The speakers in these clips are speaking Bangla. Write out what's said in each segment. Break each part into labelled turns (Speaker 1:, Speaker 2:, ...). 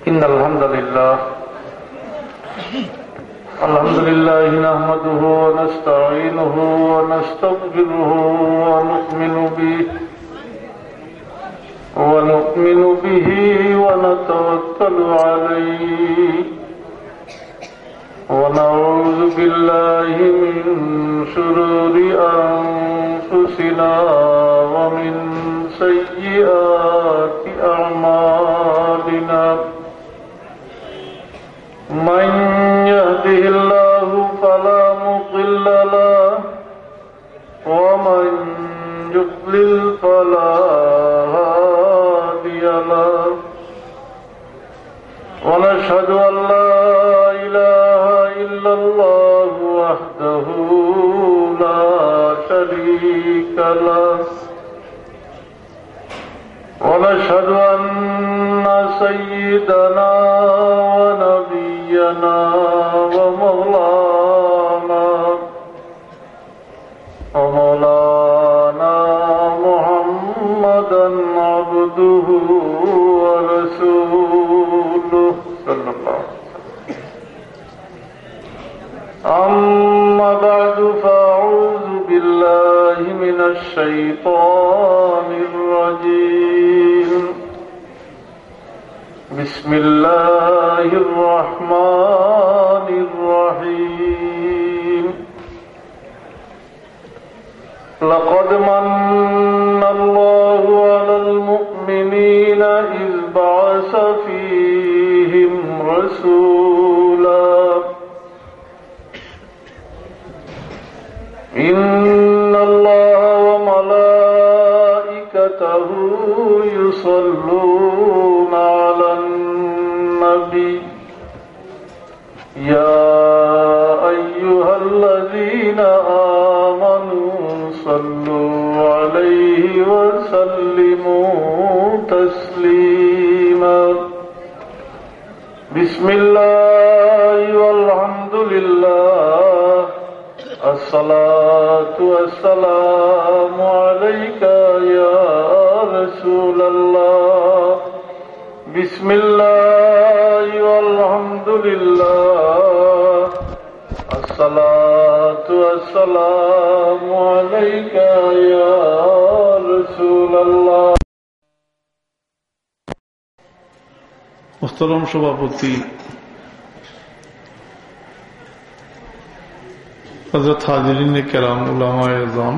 Speaker 1: إن الحمد لله نحمده ونستعينه ونستغفره ونؤمن به ونتوكل عليه ونعوذ بالله من شرور أنفسنا ومن سيئات أعمالنا من يهده الله فلا مضل له ومن يضلل فلا هادي له ونشهد أن لا إله إلا الله وحده لا شريك له ونشهد أن سيدنا ونبينا ومولانا محمدا عبده ورسوله صلى الله عليه وسلم. أما بعد فأعوذ بالله من الشيطان الرجيم. بسم الله الرحمن الرحيم. لقد من الله على المؤمنين إذ بعث فيهم رسولا إن الله وملائكته يصلون على النبي يا أيها الذين آمنوا صلوا عليه وسلموا تسليما. بسم الله والحمد لله الصلاة والسلام عليك يا رسول الله. بسم الله والحمد لله الصلاة والسلام عليك يا رسول الله.
Speaker 2: মোহতরম সভাপতি হযরত হাজিরিন কেরাম উলামায়ে আযম,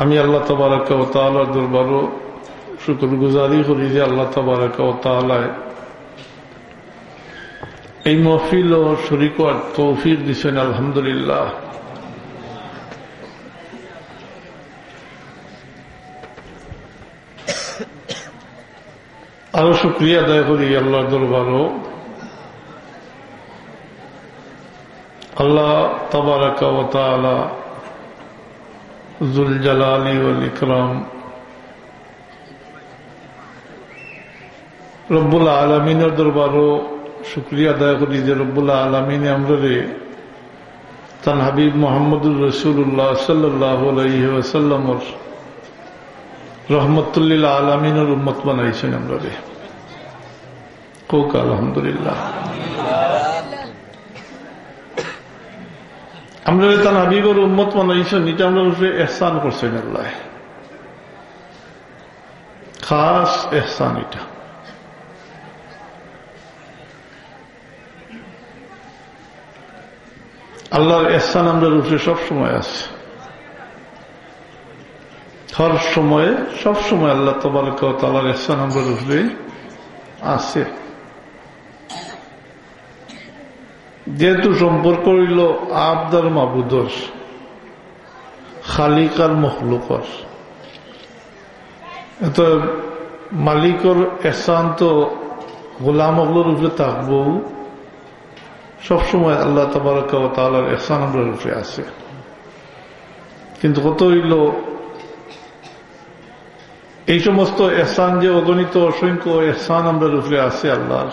Speaker 2: আমি আল্লাহ তাবারাকা ওয়া তাআলার দরবারে শুকরগুজারি করি যে আল্লাহ তাবারাকা ওয়া তাআলা এই মাহফিল ও শরীক হওয়ার তৌফিক দিয়েছেন। আলহামদুলিল্লাহ। আরো শুকরিয়া আদায় করি আল্লাহর দরবারও। আল্লাহ তাবারাকা ওয়া তাআলা যুল জালালি ওয়াল ইকরাম রব্বুল আলামিনের দরবারও শুকরিয়া আদায় করি যে রব্বুল আলামিন আমরারে তার হাবিব মুহাম্মদুর রাসূলুল্লাহ সাল্লাল্লাহু আলাইহি ওয়াসাল্লামের রহমতুল লিল আলামিনের উম্মত বানাইছেন। আমরারে কোক আলহামদুলিল্লাহ। আমরা তার হাবিবের উম্মত বানাইছেন, এটা আমরা উপরে ইহসান করছেন আল্লাহ, খাস ইহসান। এটা আল্লাহর ইহসান আমরা উপরে সবসময় আছে, হর সময়ে সব সময় আল্লাহ তাবারাকা ওয়া তাআলার ইহসান আমরা উপরে আছে। যেহেতু সম্পর্ক হইল আবদার মাবুদর, খালিক আর মখলুকর, এত মালিকর ইহসান তো গোলাম ওগুলোর উপরে থাকবো। সবসময় আল্লাহ তাবারাকা ওয়া তাআলার ইহসান আমরা উপরে আছে। কিন্তু কত হইল এই সমস্ত ইহসান যে অগণিত অসংখ্য ইহসান আমরা উপরে আছে, আল্লাহর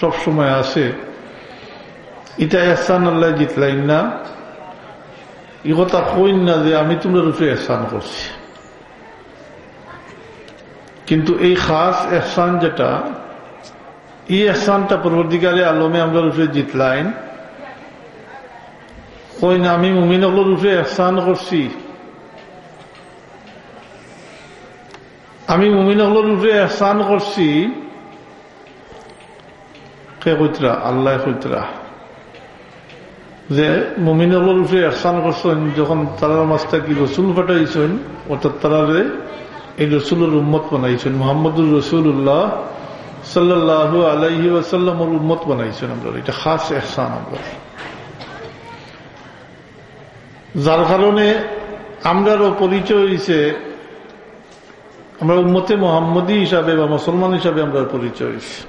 Speaker 2: সবসময় আছে। এটা ইহসান আল্লাহ জিতলাই না, ই কথা কইন না যে আমি তোমরা উপরে ইহসান করছি। কিন্তু এই খাস এহসান যেটা, এই এহসানটা পরবর্তীকালে আলমে আমরা রূপে জিতলাইন কই না আমি মুমিনগুলোর রূপে এহসান করছি, আমি মুমিনগুলোর রূপে এহসান করছি। কে কইতরা? আল্লাহ কইতরা যে মুমিনগুলোর রূপে এহসান করছেন যখন তারার মাঝটা কি রসুল পাঠাইছেন, অর্থাৎ তারারে এই রসুলের উম্মত বানাইছেন, মুহাম্মদুর রাসূলুল্লাহ সাল্লাল্লাহু আলাইহি ওয়াসাল্লামের উম্মত বানাইছেন। আমরা এটা খাস এহসান আমরা, যার কারণে আমরারও পরিচয় হয়েছে, আমরা উম্মতে মুহাম্মদী হিসাবে বা মুসলমান হিসাবে আমরা পরিচয় হয়েছি।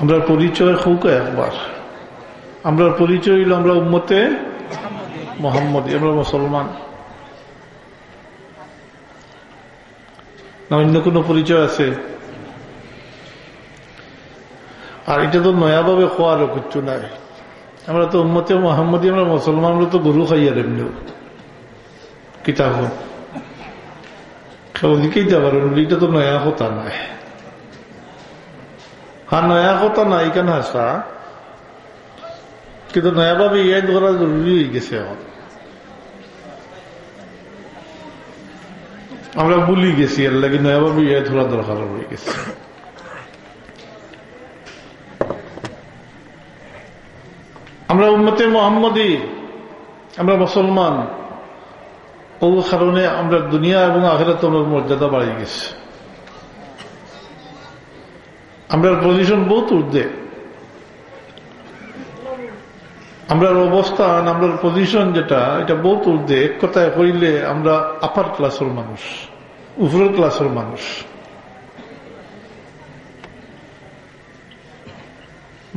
Speaker 2: আমরা পরিচয় হোক একবার, আমরা পরিচয় হইল আমরা উম্মতে মুহাম্মদী, আমরা মুসলমান না অন্য কোনো পরিচয় আছে? আর এটা তো নয়াভাবে খোয়ারও কিচ্ছু নাই। আমরা তো উম্মতে মুহাম্মদী, আমরা মুসলমান, আমরা তো গরু খাইয়ার এমনিও কিতাব দিকেই যাবার, এটা তো নয়া কথা নাই। হ্যাঁ, নয়া কথা নাই কেন হাসা, কিন্তু নয়াভাবে ইয়াদ করা জরুরি হয়ে গেছে। এখন আমরা ভুলি গেছি, এর লাগে নয়াভাবে ইয়াদ করা দরকার হয়ে গেছে। আমরা উম্মতে মুহাম্মদী, আমরা মুসলমান, ও কারণে আমরা দুনিয়া এবং আখিরাতে আমরা মর্যাদা বাড়িয়ে গেছে। আমরা পজিশন বহুত ঊর্ধ্বে, আমরা অবস্থান, আমরা পজিশন যেটা, এটা বহুত ঊর্ধ্বে। এক কথায় কইলে আমরা আপার ক্লাসের মানুষ, উপরের ক্লাসের মানুষ।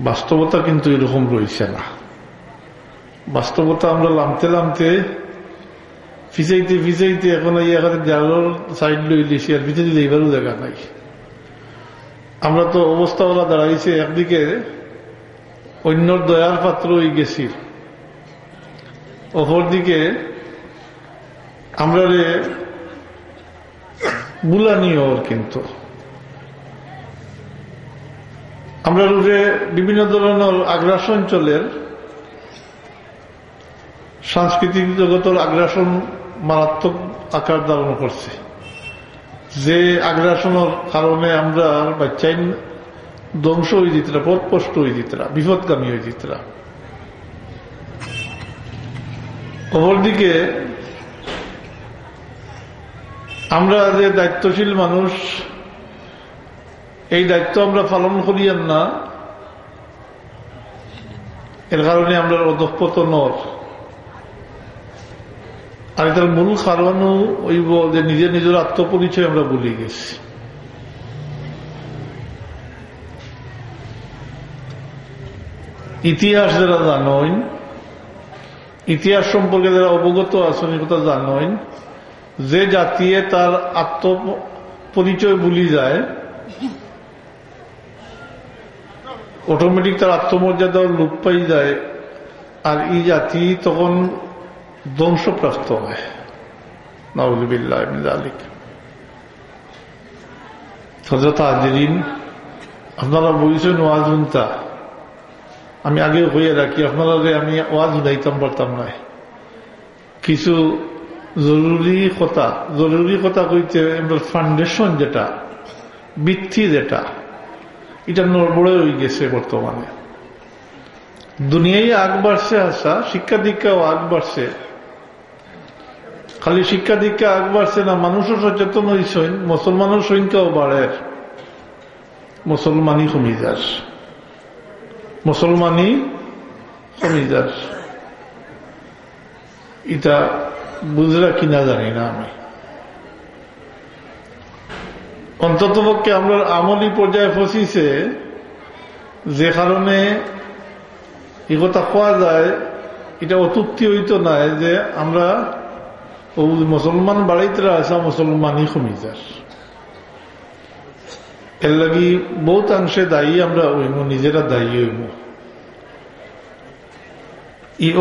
Speaker 2: বাস্তবতা কিন্তু এরকম রয়েছে না। বাস্তবতা আমরা লামতে লামতে ফিচাইতে ফিচাইতে এখন জালের সাইড লই লিছি, আর ফিচাইতে এইবারও জায়গা নাই। আমরা তো অবস্থাওয়ালা দাঁড়াইছে, একদিকে অন্যর দয়ার পাত্র হয়ে গেছি, অপরদিকে আমরা বুলানিও। কিন্তু আমরা বিভিন্ন ধরনের আগ্রাসন চলের, সাংস্কৃতিক জগতের আগ্রাসন মারাত্মক আকার ধারণ করছে। যে আগ্রাসনের কারণে আমরা বাচ্চাই ধ্বংস হয়ে যেতরা, পথভ্রষ্ট হয়ে যেতরা, বিপদগামী হয়ে যেতরা। অপরদিকে আমরা যে দায়িত্বশীল মানুষ, এই দায়িত্ব আমরা পালন করিয়ান না, এর কারণে আমরা অধঃপতন। আর এটার মূল কারণও হইব যে নিজের নিজের আত্মপরিচয় আমরা ভুলে গেছি। ইতিহাস যারা জানেন, ইতিহাস সম্পর্কে যারা অবগত আছেন, কথা জানেন যে জাতিয়ে তার আত্মপরিচয় ভুলি যায়, অটোমেটিক তার আত্মমর্যাদা লোপ পাই যায়, আর এই জাতি তখন ধ্বংসপ্রাপ্ত হয়। নাউযুবিল্লাহি মিন যালিক। হযরত হাজিরিন, আপনারা বলছেন ওয়াজ শুনতা, আমি আগে হয়ে রাখি, আপনারা আমি ওয়াজ শুনাইতাম পারতাম না। কিছু জরুরি কথা কইতে, ফাউন্ডেশন যেটা, ভিত্তি যেটা, এটা নড়বড়ে হয়ে গেছে বর্তমানে। দুনিয়ায় আগ বাড়ছে, আসা শিক্ষা দীক্ষাও আগ বাড়ছে। খালি শিক্ষা দীক্ষা আগ বাড়ছে না, মানুষও সচেতন হয়েছেন, মুসলমানের সংখ্যাও বাড়ে, মুসলমানই কমে যাস, মুসলমানই কমে যাস। এটা বুঝরা কিনা জানি না আমি। অন্ততপক্ষে আমরা আমলি পর্যায়ে ফসিছে, যে কারণে এ কথা কোয়া যায়, এটা অতুক্তি হইতো না যে আমরা মুসলমান বাড়িতে আসা মুসলমানই কমে যাস। এর লাগি বহুত অংশে দায়ী আমরা হইব, নিজেরা দায়ী হইব।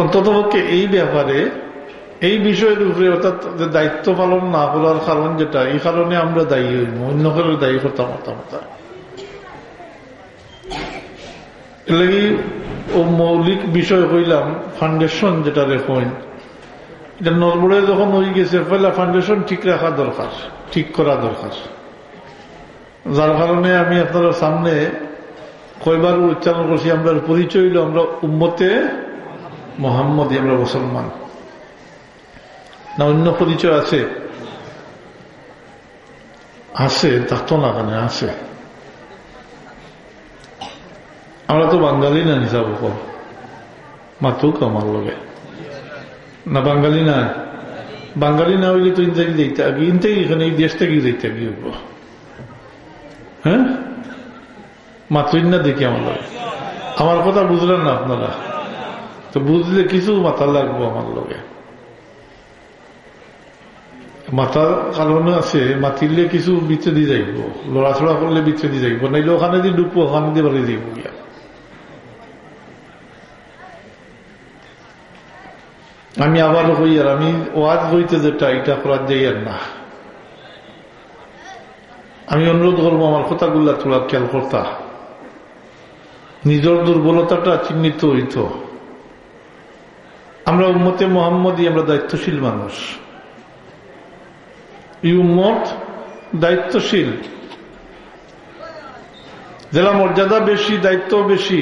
Speaker 2: অন্ততপক্ষে এই ব্যাপারে এই বিষয়ের উপরে, অর্থাৎ দায়িত্ব পালন না করার কারণ যেটা, এই কারণে আমরা দায়ী হইব, অন্য কারণে দায়ী করতাম মতামতা। এর লাগি ও মৌলিক বিষয় হইলাম ফাউন্ডেশন যেটা রেখেন, এটা নড়বড়ে যখন হয়ে গেছে, পয়লা ফাউন্ডেশন ঠিক রাখা দরকার, ঠিক করা দরকার। যার কারণে আমি আপনার সামনে কয়বার উচ্চারণ করছি, আমরা পরিচয় হইল আমরা উম্মতে মুহাম্মদী, আমরা মুসলমান। না অন্য পরিচয় আছে? আছে, থাকতো না কেন? আছে। আমরা তো বাঙালি না হিসাব মাতুক আমার লগে না, বাঙালি না। বাঙালি না হইলে তো ইনতেই যেতে আগে, ইনতেই এখানে এই দেশ থেকে যেতে আগে হইব। হ্যাঁ, মাতুই না দেখি আমার লগে। আমার কথা বুঝলেন না আপনারা? তো বুঝলে কিছু মাথা লাগবো আমার লগে। মাথার কারণে আছে, মাতিলে কিছু বিচ্ছে দিয়ে যাইব, লড়াছড়া করলে বিচ্ছে দিয়ে যাইব, নাইলে ওখানে দিয়ে ডুববো, ওখানে দিয়ে বাড়ি যাইব গিয়া। আমি আবার হই, আর আমি ওয়াজ হইতে যেটা এটা করার যাই আর না। আমি অনুরোধ করবো আমার কথাগুলা তোলা খেয়াল করতা, নিজের দুর্বলতাটা চিহ্নিত হইত। আমরা উম্মতে মুহাম্মদী, আমরা দায়িত্বশীল মানুষ। এই উম্মত দায়িত্বশীল, যারা মর্যাদা বেশি, দায়িত্ব বেশি,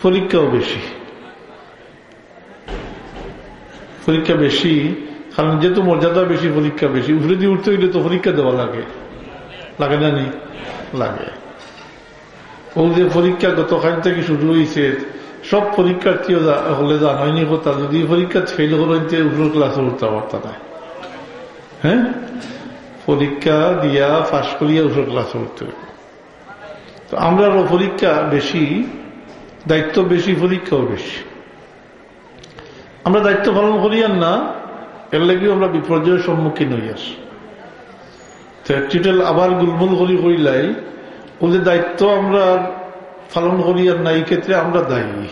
Speaker 2: পরীক্ষাও বেশি। পরীক্ষা বেশি কারণ যেহেতু মর্যাদা বেশি, পরীক্ষা বেশি। উপরে দিয়ে উঠতে হইলে তো পরীক্ষা দেওয়া লাগে, লাগে না? নি লাগে। ও যে পরীক্ষা গতকাল থেকে শুরু হয়েছে, সব পরীক্ষার্থীও হলে যান হয়নি কথা, যদি পরীক্ষা ফেল করতে উপর ক্লাসে উঠতে পারত না। হ্যাঁ, পরীক্ষা দিয়া পাশ করিয়া উপর ক্লাসে উঠতে হবে। তো আমরা পরীক্ষা বেশি, দায়িত্ব বেশি, পরীক্ষাও বেশি। আমরা দায়িত্ব পালন করি আর না, এর লাগেও আমরা বিপর্যয়ের সম্মুখীন হই আস। আবার গুলমুল করি করিলাই ওদের দায়িত্ব আমরা পালন করি আর না, এই ক্ষেত্রে আমরা দায়ী।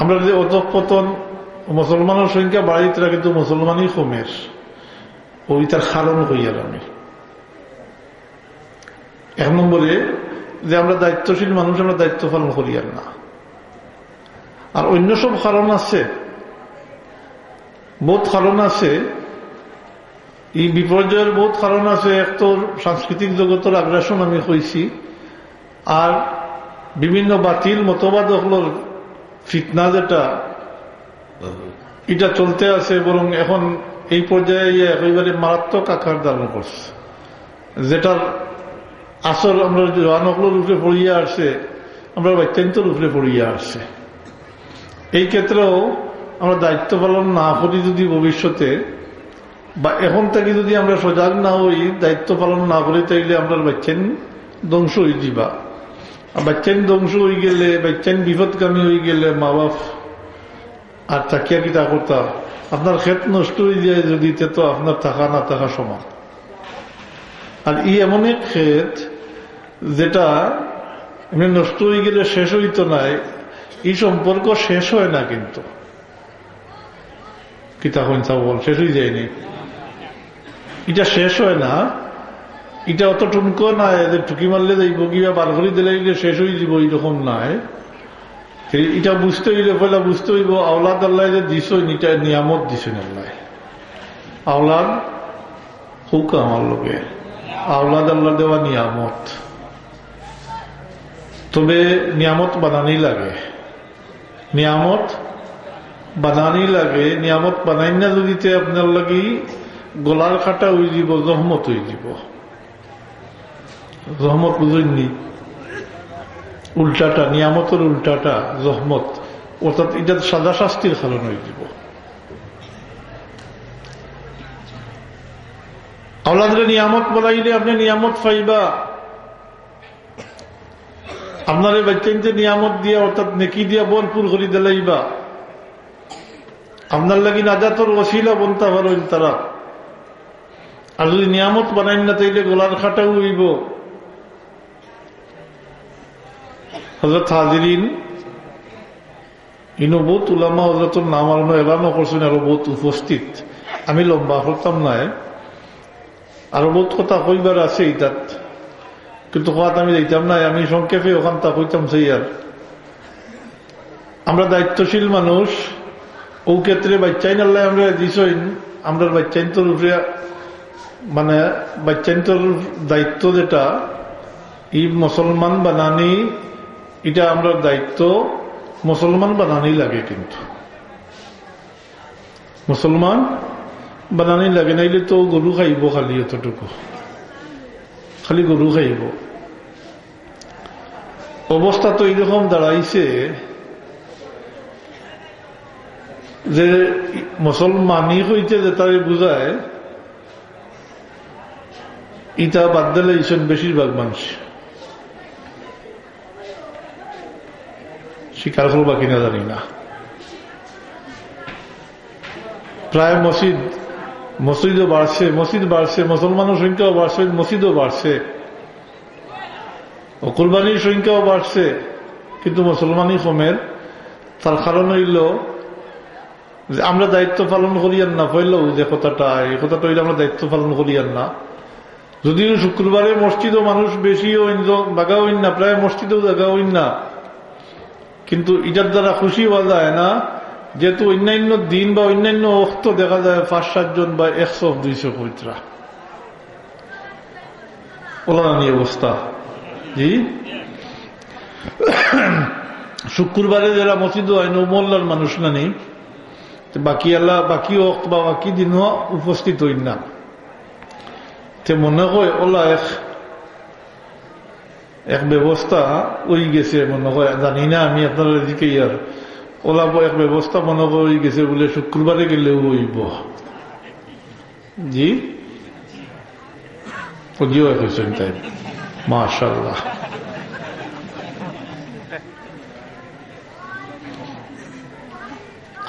Speaker 2: আমরা যদি অধঃপতন, মুসলমানের সংখ্যা বাড়িতে কিন্তু মুসলমানই কমের, ওই তার কারণ কই আর আমি। এক নম্বরে যে আমরা দায়িত্বশীল মানুষ, আমরা দায়িত্ব পালন করি আর না। আর অন্য সব কারণ আছে, বহুত কারণ আছে। এই বিপর্যয়ের বহুত কারণ আছে। এক তো সাংস্কৃতিক জগতের আগ্রাসন আমি কইছি, আর বিভিন্ন বাতিল মতবাদ হলোর ফিতনা যেটা, এটা চলতে আছে। বরং এখন এই পর্যায়ে একেবারে মারাত্মক আকার ধারণ করছে, যেটার আসর আমরা জওয়ানগুলোর উপরে পড়িয়া আসছে, আমরা অত্যন্তর উপরে পড়িয়া আসছে। এই ক্ষেত্রেও আমরা দায়িত্ব পালন না করি যদি ভবিষ্যতে, বা এখন থেকে যদি আমরা সজাগ না হই, দায়িত্ব পালন না করি, তাইলে আমরা বাচ্চান ধ্বংস হয়ে যাবা। আর বাচ্চান ধ্বংস হয়ে গেলে, বাচ্চান বিপদগামী হয়ে গেলে, মা বাপ আর তাকিয়া কি তা করতা, আপনার ক্ষেত নষ্ট হয়ে যায় যদি, তো আপনার থাকা না থাকা সমান। আর এই এমন এক ক্ষেত যেটা এমনি নষ্ট হয়ে গেলে শেষ হইতো না, এই সম্পর্ক শেষ হয় না কিন্তু। কিতা কইতা বল, শেষ হয়ে যায়নি, এটা শেষ হয় না। এটা অত টুনকো না যে টুকি মারলে যাইব কিবা বার করে দিলে শেষ হয়ে যাব, এইরকম নাই। এটা বুঝতে হইলে পয়লা বুঝতে হইব আওলাদ আল্লাহ যে দিছেন, এটা নিয়ামত দিছেন আল্লাহ। আওলাদ হোক আমার লোকে, আওলাদ আল্লাহ দেওয়া নিয়ামত। তবে নিয়ামত বানানি লাগে, নিয়ামত বানানি লাগে। নিয়ামত বানাই না যদি আপনার লাগি গলার কাটা হয়ে যাব, জহমত হয়ে যাব। জহমত বুঝেননি? উল্টাটা, নিয়ামতের উল্টাটা জহমত, অর্থাৎ এটা সাদা শাস্তির কারণ হয়ে যাব। আওলাদরে নিয়ামত বলাইলে আপনি নিয়ামত পাইবা। আপনার বাচ্চাইতে নিয়ামত দিয়া, অর্থাৎ নেকি দিয়া ভরপুর করে দিলাইবা। আপনার লাগি নাজাতর ওসিলা বলতে পারেন তারা। আর যদি নিয়ামত বানাই না, তাইলে গোলার খাটাও হইব। হযরত হাজিরিন, ইনো বহুত উলামা হজরতের নাম আর এলানো করছেন, আরো বহুত উপস্থিত। আমি লম্বা করতাম নাই, আরো বহুত কথা কইবার আছে ইটাত, কিন্তু কথা আমি দিতাম নাই। আমি সংক্ষেপে ওখান তা কইতাম সেই আর আমরা দায়িত্বশীল মানুষ, ও ক্ষেত্রে বাচ্চাইন আল্লাহ আমরা দিছইন, আমরা বাচ্চাইন তোর উপরে মানে বাচ্চাইন তোর দায়িত্ব যেটা ই মুসলমান বানানি, এটা আমরা দায়িত্ব মুসলমান বানানি লাগে, কিন্তু মুসলমান বানানি লাগে, নাইলে তো গরু খাইব খালি, এতটুকু খালি গরু খাইব। অবস্থা তো এইরকম দাঁড়াইছে যে মুসলমানই হইতে যে তারে বুঝায়, ইটা বাদ দিলে বেশিরভাগ মানুষ স্বীকার করবা কিনা জানি না। প্রায় মসজিদও বাড়ছে, মসজিদ বাড়ছে, মুসলমানের সংখ্যাও বাড়ছে, মসজিদও বাড়ছে, ও কুরবানির সংখ্যাও বাড়ছে, কিন্তু মুসলমানই কমের। তার কারণ হইল যে আমরা দায়িত্ব পালন করিয়ান না। পড়লেও যে কথাটা, এই কথাটা হইলে আমরা দায়িত্ব পালন করিয়ান না। যদিও শুক্রবারে মসজিদও মানুষ বেশি জায়গা হইন না, প্রায় মসজিদেও জায়গা হইন না, কিন্তু এটার দ্বারা খুশি হওয়া যায় না, যেহেতু অন্যান্য দিন বা অন্যান্য অক্ত দেখা যায় 5-7 জন বা 100-200 পবিত্রা ওলানি অবস্থা। জি, শুক্রবারে যারা মসজিদ হয় মোল্লার মানুষ না নেই, বাকি আল্লাহ বাকি অক্ত বা বাকি দিনও উপস্থিত হইন না। তে মনে হয় ওলা এক ব্যবস্থা ওই গেছে, মনে হয় জানি না আমি আপনার এদিকে ইয়ার ওলা এক ব্যবস্থা মনে হয় গেছে বলে শুক্রবারে গেলেও হইব। জি, জিও হয়েছেন তাই, মাশাআল্লাহ।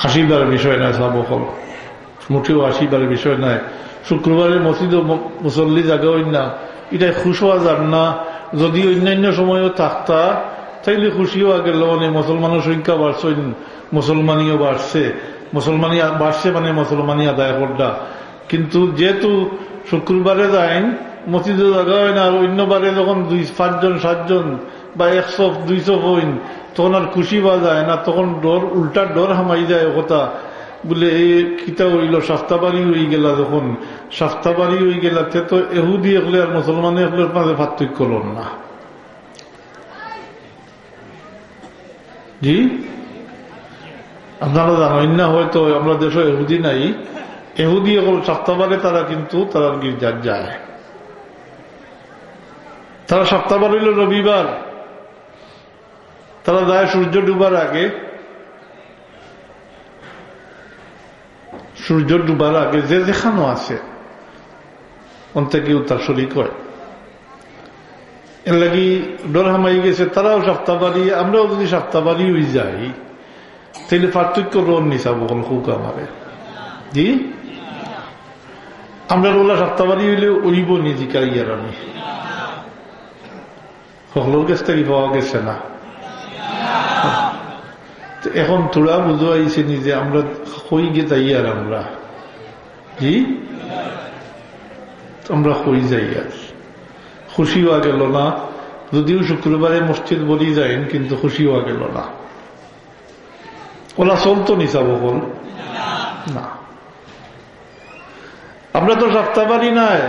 Speaker 2: আসিবার বিষয় নয়, সাবকল মোটেও আসিবার বিষয় নয়। শুক্রবারে মসজিদ মুসল্লি জায়গা হইন না, এটাই খুশ হওয়া যান না। যদি অন্যান্য সময়ও থাকতা তাইলে খুশি হওয়া গেল, মানে মুসলমানের সংখ্যা বাড়ছে, মুসলমানিও বাড়ছে, মুসলমানি বাড়ছে মানে মুসলমানি আদায় করলা। কিন্তু যেহেতু শুক্রবারে যাইন মসজিদে জায়গা হয় না, আর অন্যবারে যখন 5 জন 7 জন বা 100-200 হইন, তখন আর খুশি পাওয়া যায় না, তখন উল্টা ডর হামাই যায় কথা বলে এই কিতা হইল সাফতাবাড়ি হয়ে গেলা। যখন সাফতাবাড়ি হয়ে গেলা তো এহুদি হলে আর মুসলমান হলের মাঝে পার্থক্য হল না। জি, আপনারা জানেন না হয়তো আমরা দেশে এহুদি নাই, এহুদি হল সাফতাবারে তারা কিন্তু তারা গির্জার যায়, তারা সপ্তাহবার হইল রবিবার, তারা যায় সূর্য ডুবার আগে, সূর্য ডুবার আগে যে যেখানো আছে অন্তে কেউ তার শরীক হয়। এর লাগি ডর হামাই গেছে, তারাও সপ্তাহবারই, আমরাও যদি সপ্তাহবারই হয়ে যাই তাহলে পার্থক্য রন নিচাব খুব আমারে। জি, আমরা ওলা সপ্তাহবারই হইলে ওইব নিজেকার ইয়ার আমি সকলের কাছ থেকে পাওয়া গেছে না। এখন তোরা বুঝো আইছে নিজে আমরা হই গে যাই, আর আমরা জি আমরা হই যাই, আর খুশি হওয়া গেল না। যদিও শুক্রবারে মসজিদ বলি যাইন, কিন্তু খুশি হওয়া গেল না। ওলা চলতো নিচাব হল না। আমরা তো সপ্তাহবারই নাই,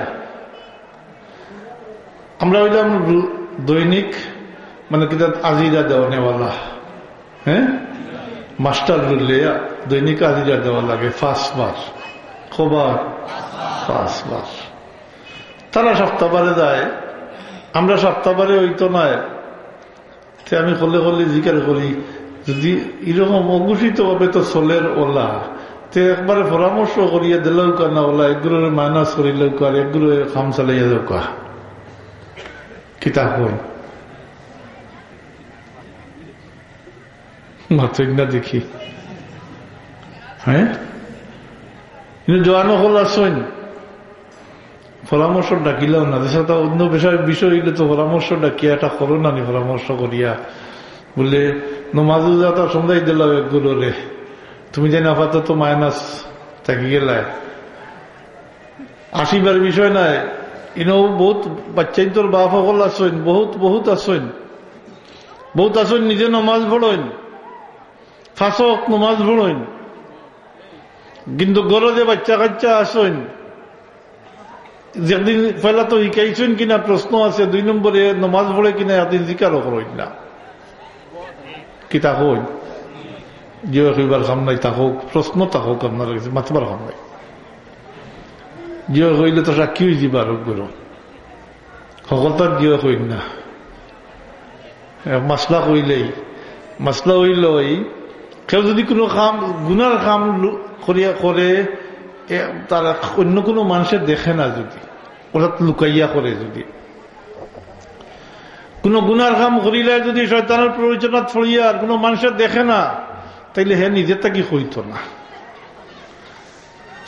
Speaker 2: আমরা হইলাম দৈনিক মানে কিতা আজিরা দেওয়া নেওয়ালা। হ্যাঁ, মাস্টার বললে দৈনিক আজিরা দেওয়া লাগে 5 বার, কবার 5 বার। তারা সপ্তাহবারে যায়, আমরা সপ্তাহবারে হইতো নয়। আমি হলে জিজ্ঞাসা করি, যদি এরকম অঘোষিত ভাবে তো চলের ওলা, তে একবারে পরামর্শ করিয়া দিলেও কানা ওলা, এগুলোর মাইনাস করিলেও কার, এগুলো খাম চালাইয়া যাও কা কিতাব হন মাত্র না দেখি। হ্যাঁ, জোয়ানো হল আসেন, পরামর্শ ডাকিলাও না। দেশে তো অন্য বিষয় হইলে তো পরামর্শ ডাকিয়া এটা করো না, পরামর্শ করিয়া বলে নমাজ যাতা সন্ধ্যায় দিল একগুলো রে, তুমি জানি আপাতত মাইনাস থাকি গেলায়। আসিবার বিষয় নাই, ইনো বহুত বাচ্চাই তোর বাপ সকল আসেন, বহুত বহুত আসেন, বহুত আসেন নিজে নমাজ পড়েন, ফাঁসক নমাজ পড়েন, কিন্তু গরো যে বাচ্চা কাচ্চা আসেন, যেদিন পয়লা তো শিকাইছেন কিনা প্রশ্ন আছে, 2 নম্বরে নমাজ পড়ে কিনা এদিন জিকারও করেন না। কি থাকুন যে কইবার কাম নাই, থাকুক প্রশ্ন থাকুক আপনার কাছে, মাতবার কাম নাই। জিও কইলে তো সাক্ষী হয়ে যাবার গুরু সকল তার জিও কইন না। মাসলা কইলেই মাসলা হইল কেউ যদি কোনো কাম গুনার কাম করিয়া করে, তারা অন্য কোনো মানুষের দেখে না, যদি ওরা লুকাইয়া করে, যদি কোন গুনার কাম করিলে যদি শয়তানের প্ররোচনাত পড়িয়া আর কোনো মানুষের দেখে না, তাইলে হে নিজের তাকে হইত না।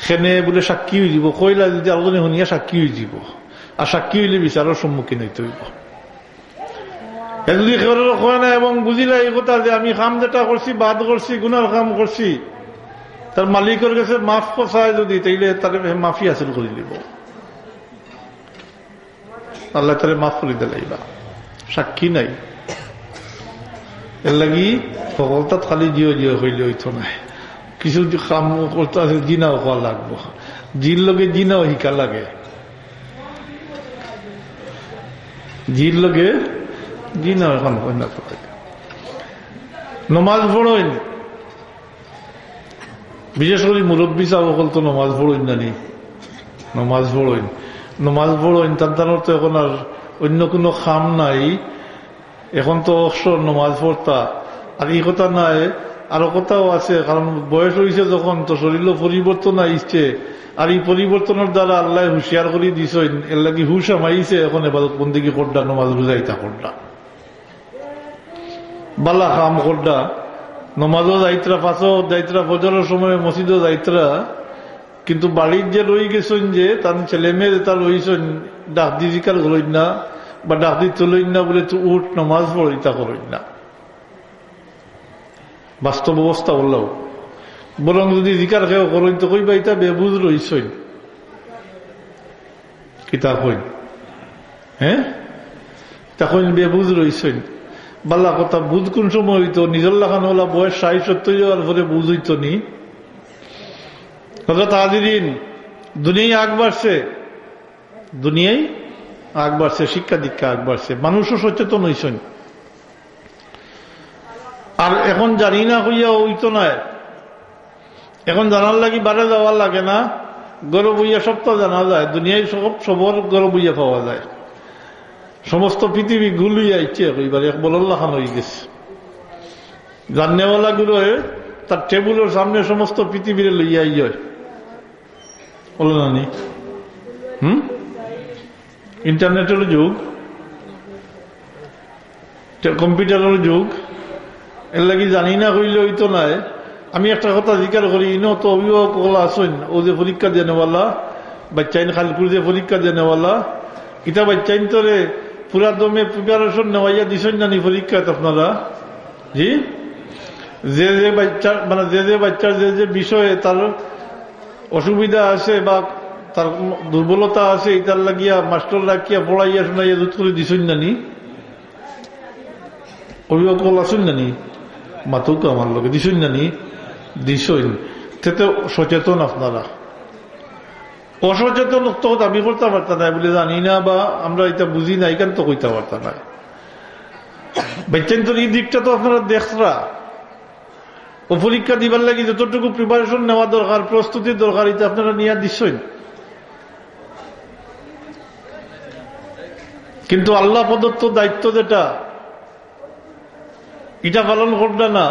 Speaker 2: সেনে বলে সাক্ষী হয়ে যাব, কইলা যদি আলোচনা শুনিয়া সাক্ষী হয়ে যাব, আর সাক্ষী হইলে বিচারের সম্মুখীন হইতে হইব। যদি কয় না এবং বুঝিলা এই কথা যে আমি কাম যেটা করছি, বাদ করছি, গুনার কাম করছি, তার মালিকের কাছে মাফ চায় যদি, তাইলে তারে মাফি হাসিল করে দিব, আল্লাহ তারে মাফ করে দিলাইবা। সাক্ষী নাই, এর লাগি সকলতা খালি জিও জিও হইলে হইতো না। কিছু কাম করতে আছে, জিনাও হওয়া লাগবো, জির লগে জিনাও শিকা লাগে, জির লগে জিনাও এখন না করতে। নমাজ পড়েন, বিশেষ করে মুরব্বী সাহেব তো নমাজ পড়েন জানি, নমাজ পড়েন, নমাজ পড়েন, তার তো এখন আর অন্য কোনো খাম নাই, এখন তো অবসর নমাজ পড়তা। আর এই কথা নাই, আরো কথাও আছে, কারণ বয়স হয়েছে যখন, তো শরীরও পরিবর্তন আইছে, আর এই পরিবর্তনের দ্বারা আল্লাহ হুঁশিয়ার করে দিছেন, এর লাগি হুশ আমাইছে, এখন এবাদত বন্দেগী করডা, নমাজ বুঝাইতা করডা, বালা কাম করডা, নমাজও যাইতরা, ফাঁসও যাইতরা, ফজরের সময় মসজিদও যাইতরা, কিন্তু বাড়ির যে রই গেছেন, যে তার ছেলে মেয়ে তার রইছেন, ডাক দি জিকার করেন না বা ডাক দি চলেন না বলে তো উঠ নমাজ পড়িতা করেন না। বাস্তব অবস্থা বললাম, বরং যদি জিকার খেয়ে করেন তো কইবা এটা বেবুজ রইছেন, কিতাব হইন, হ্যাঁ তখন বেবুজ রইছেন। বাল্লা কথা, বুঝ কোন সময় হইতো, নিজের লাগান হলা বয়স 60-70 যাওয়ার পরে বুঝ হইতো নি। হজরত হাজিরিন, দুনিয়ায় আগ বাড়ছে, দুনিয়ায় আগ বাড়ছে, শিক্ষা দীক্ষা আগ বাড়ছে, মানুষও সচেতন হইছেন। আর এখন জানি না হইয়া হইতো না, এখন জানার লাগি বারে যাওয়ার লাগে না, গরব হইয়া সবটা জানা যায়, দুনিয়ায় সবর গরব হইয়া পাওয়া যায়। সমস্ত পৃথিবী গুলিয়ে আইছে, এবার এক বলল্লা খান হয়ে গেছে। জাননেওয়ালা গুলো তার টেবুলের সামনে সমস্ত পৃথিবীর লইয়া ইয় বলো নানি। ইন্টারনেটের যুগ, কম্পিউটারের যুগ, এর লাগি জানি না হইলে হইতো নাই। আমি একটা কথা জিজ্ঞার করি, ইনো তো অভিভাবক আসেন, ও যে পরীক্ষা দেনেওয়ালা বাচ্চাইন, খালপুর যে পরীক্ষা দেনেওয়ালা, এটা বাচ্চাইন তোরে পুরা দমে প্রিপারেশন নেওয়াইয়া দিছেন জানি পরীক্ষাত আপনারা? জি, যে যে বাচ্চার মানে যে বাচ্চার যে বিষয়ে তার অসুবিধা আছে বা তার দুর্বলতা আছে, এটার লাগিয়া মাস্টার রাখিয়া পড়াইয়া শোনাইয়া দুধ করে দিছেন জানি? অভিভাবক আসেন জানি? মাতুক আমার লোকে দিছেন জানি? দিছেন। তেতে সচেতন আপনারা। অসচেতন তো দাবি করতে পারত না বলে জানি না বা আমরা এটা বুঝি না, এখান তো কইতে পারত না। বেচেন তো এই দিকটা তো আপনারা দেখরা, ও পরীক্ষা দিবার লাগি যতটুকু প্রিপারেশন নেওয়া দরকার, প্রস্তুতির দরকার, এটা আপনারা নিয়ে দিচ্ছেন। কিন্তু আল্লাহ প্রদত্ত দায়িত্ব যেটা, এটা পালন করবে না।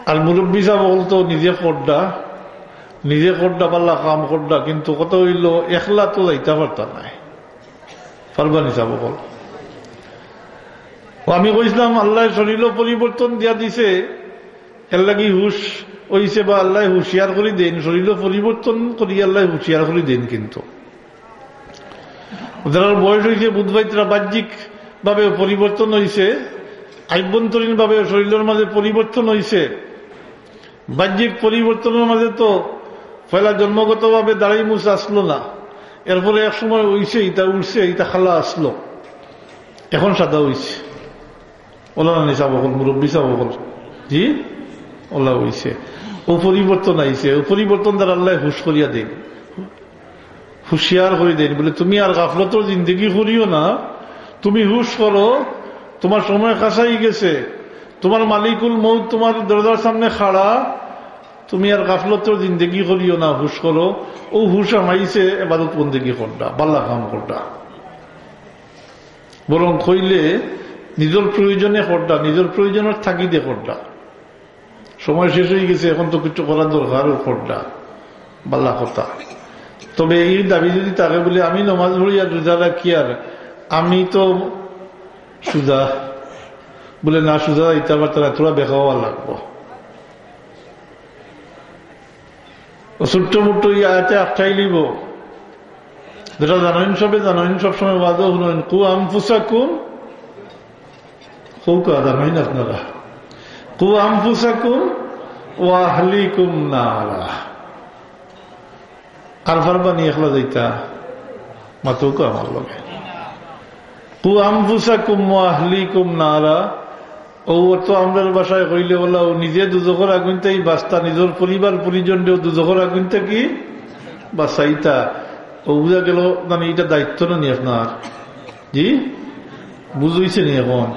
Speaker 2: আর মুরব্বী সাহেব বলতো নিজে করডা পাল্লা কাম করডা, কিন্তু কত হইল একলা তো যাইতে পারতা নাই, পারবানি সাহেব বল। আমি কইছিলাম আল্লাহ শরীর পরিবর্তন দিয়া দিছে, এর লাগি হুশ হইছে বা আল্লাহ হুশিয়ার করে দেন, শরীর পরিবর্তন করি আল্লাহ হুশিয়ার করে দেন। কিন্তু যারা বয়স হয়েছে বুধবাইতরা বাহ্যিক ভাবে পরিবর্তন হয়েছে, আভ্যন্তরীণ ভাবে শরীরের মাঝে পরিবর্তন হয়েছে, বাহ্যিক পরিবর্তনের মাঝে তো পয়লা জন্মগত ভাবে দাঁড়াই মুছে আসলো না, এরপরে এক সময় হইছে ইটা উঠছে, ইটা খালা আসলো, এখন সাদা হইছে। ওলা না নিসা বকল, মুরব্বী সা বকল, জি ওলা হইছে। ও পরিবর্তন আইছে, ও পরিবর্তন দ্বারা আল্লাহ হুশ করিয়া দেন, হুশিয়ার করে দেন, বলে তুমি আর গাফলতর জিন্দগি করিও না, তুমি হুশ করো, তোমার সময় কাছাই গেছে, তোমার মালিকুল মৌত তোমার দরজার সামনে খাড়া, তুমি আর গাফলতর জিন্দগি করিও না, হুশ করো। ও হুশ আমাইছে, এবাদত বন্দেগি করডা, বাল্লা কাম করডা, বরং কইলে নিজের প্রয়োজনে করডা, নিজের প্রয়োজনের থাকিতে করডা। সময় শেষ হয়ে গেছে, এখন তো কিছু করার দরকার, করডা বাল্লা কথা। তবে এই দাবি যদি তাকে বলে আমি নমাজ পড়ি আর রোজা রাখি আর আমি তো সুজা, বলে না সুজা ইটা আবার তারা তোরা বেখাওয়া লাগবো। ছোট্ট মোট্ট ইয়াতে আটটাই লিব, যেটা জানেন সবে জানেন, সবসময় বাদ শুনেন কু আনফুসাকুম, কৌকা জানেন আপনারা, কু আনফুসাকুম ওয়া আহলিকুম নারা। আর ফারবানি এখলা যাইতা মাতুক আমার লগে, কু আনফুসাকুম ওয়া আহলিকুম নারা। ও তো আমরা বাসায় কইলে বলা, ও নিজে দুজখর আগুনটাই বাস্তা, নিজের পরিবার পরিজন দুজখর আগুনটা কি বাসাইতা। ও বুঝা গেল মানে এটা দায়িত্ব না নি আপনার, জি বুঝইছে নি এখন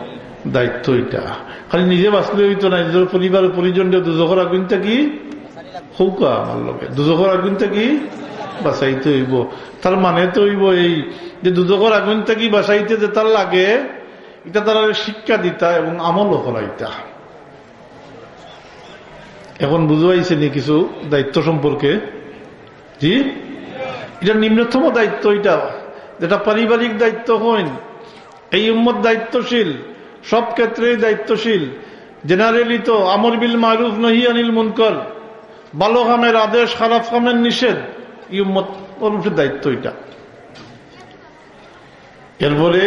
Speaker 2: দায়িত্ব এটা। খালি নিজে বাঁচলে হইতো না, নিজের পরিবার পরিজন দুজখর আগুনটা কি হৌকা আমার লগে, দুজখর আগুনটা কি বাসাইতে হইব। তার মানে তো হইব এই যে দুজখর আগুনটা কি বাসাইতে যে তার লাগে, এটা তারা শিক্ষা দিতা এবং আমলও করাইতা। এখন বুঝাইছে নি কিছু দায়িত্ব সম্পর্কে, জি এটা নিম্নতম দায়িত্ব, এটা যেটা পারিবারিক দায়িত্ব হইন। এই উম্মত দায়িত্বশীল, সব ক্ষেত্রেই দায়িত্বশীল। জেনারেলি তো আমর বিল মারুফ নহি আনিল মুনকার, ভালো কামের আদেশ, খারাপ কামের নিষেধ, এই উম্মত দায়িত্ব এটা। এরপরে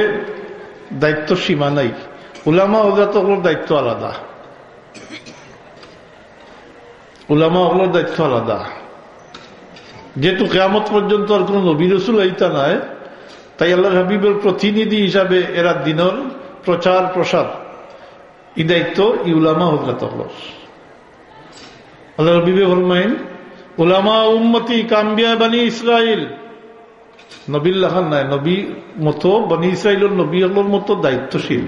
Speaker 2: দায়িত্ব সীমা নাই, উলামা হজরতগুলোর দায়িত্ব আলাদা, উলামা হলোর দায়িত্ব আলাদা। যেহেতু কিয়ামত পর্যন্ত আর কোন নবী রাসূল আইতা নাই, তাই আল্লাহর হাবিবের প্রতিনিধি হিসাবে এরা দিনের প্রচার প্রসার, এই দায়িত্ব উলামা হজরতগুলোর। আল্লাহর হাবিবে ফরমাইন, উলামা উম্মতি কাম্বিয়া বানি ইসরাইল, নবীর লেখান নাই, নবী মতো বনি ইসরাইলের নবী হলোর মতো দায়িত্বশীল।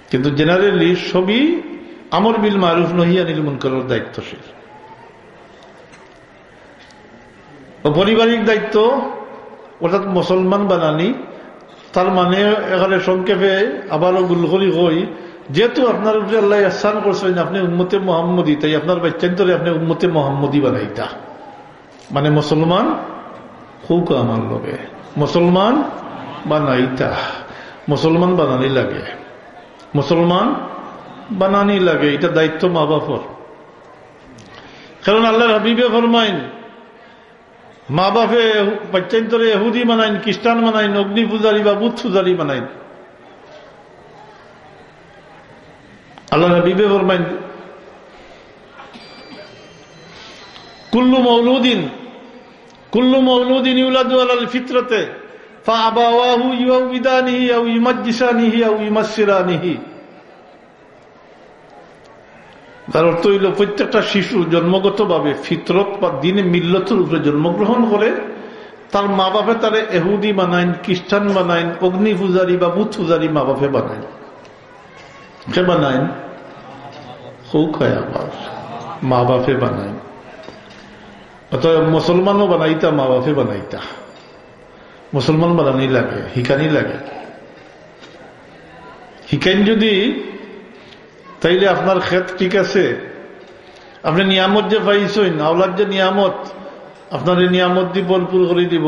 Speaker 2: কিন্তু জেনারেলি সবই আমর বিল মারুফ নহি আনিল মুনকারের দায়িত্বশীল। পারিবারিক দায়িত্ব অর্থাৎ মুসলমান বানানি, তার মানে এখানে সংক্ষেপে আবারও গুলখলি হই, যেহেতু আপনার উপরে আল্লাহ ইহসান করছেন, আপনি উম্মতে মুহাম্মদী, তাই আপনার বাচ্চান্তরে আপনি উম্মতে মুহাম্মদী বানাইতা, মানে মুসলমান হুক আমার লগে, মুসলমান বানাইতা, মুসলমান বানানি লাগে, মুসলমান বানানি লাগে, এটা দায়িত্ব মা বাপর। কারণ আল্লাহর হাবিবে ফরমাইন, মা বাপে বাচ্চান্তরে ইহুদি বানাইন, খ্রিস্টান বানাইন, অগ্নি পূজারী বা বুধ পূজারী বানাইন। আল্লাহর হাবিবে ফরমাইন, কুল্লু মাউলুদিন ইউলাদু আলাল ফিতরাতে ফাআবাওয়াহু ইউওয়িদানিহি আও ইউমাজ্জিসানিহি আও ইউমাসসিরানিহি। তার অর্থ হইল প্রত্যেকটা শিশু জন্মগতভাবে ফিতরত বা দিনে মিল্লতের উপরে জন্মগ্রহণ করে, তার মা বাপে তারে ইহুদি বানাইন, খ্রিস্টান বানাইন, অগ্নি পূজারী বা বুধ পূজারী মা বাপে বানাইন। কে বানাইন? হৌখায় আবার মা বাপে বানাইন। অতএব মুসলমানও বানাইতা, মা বাপে বানাইতা। মুসলমান বানানি লাগে, হিকানি লাগে। হিকাইন যদি, তাইলে আপনার ক্ষেত ঠিক আছে। আপনি নিয়ামত যে পাইছেন, আওলাদ যে নিয়ামত, আপনার এই নিয়ামত দিয়ে ভরপুর করে দিব,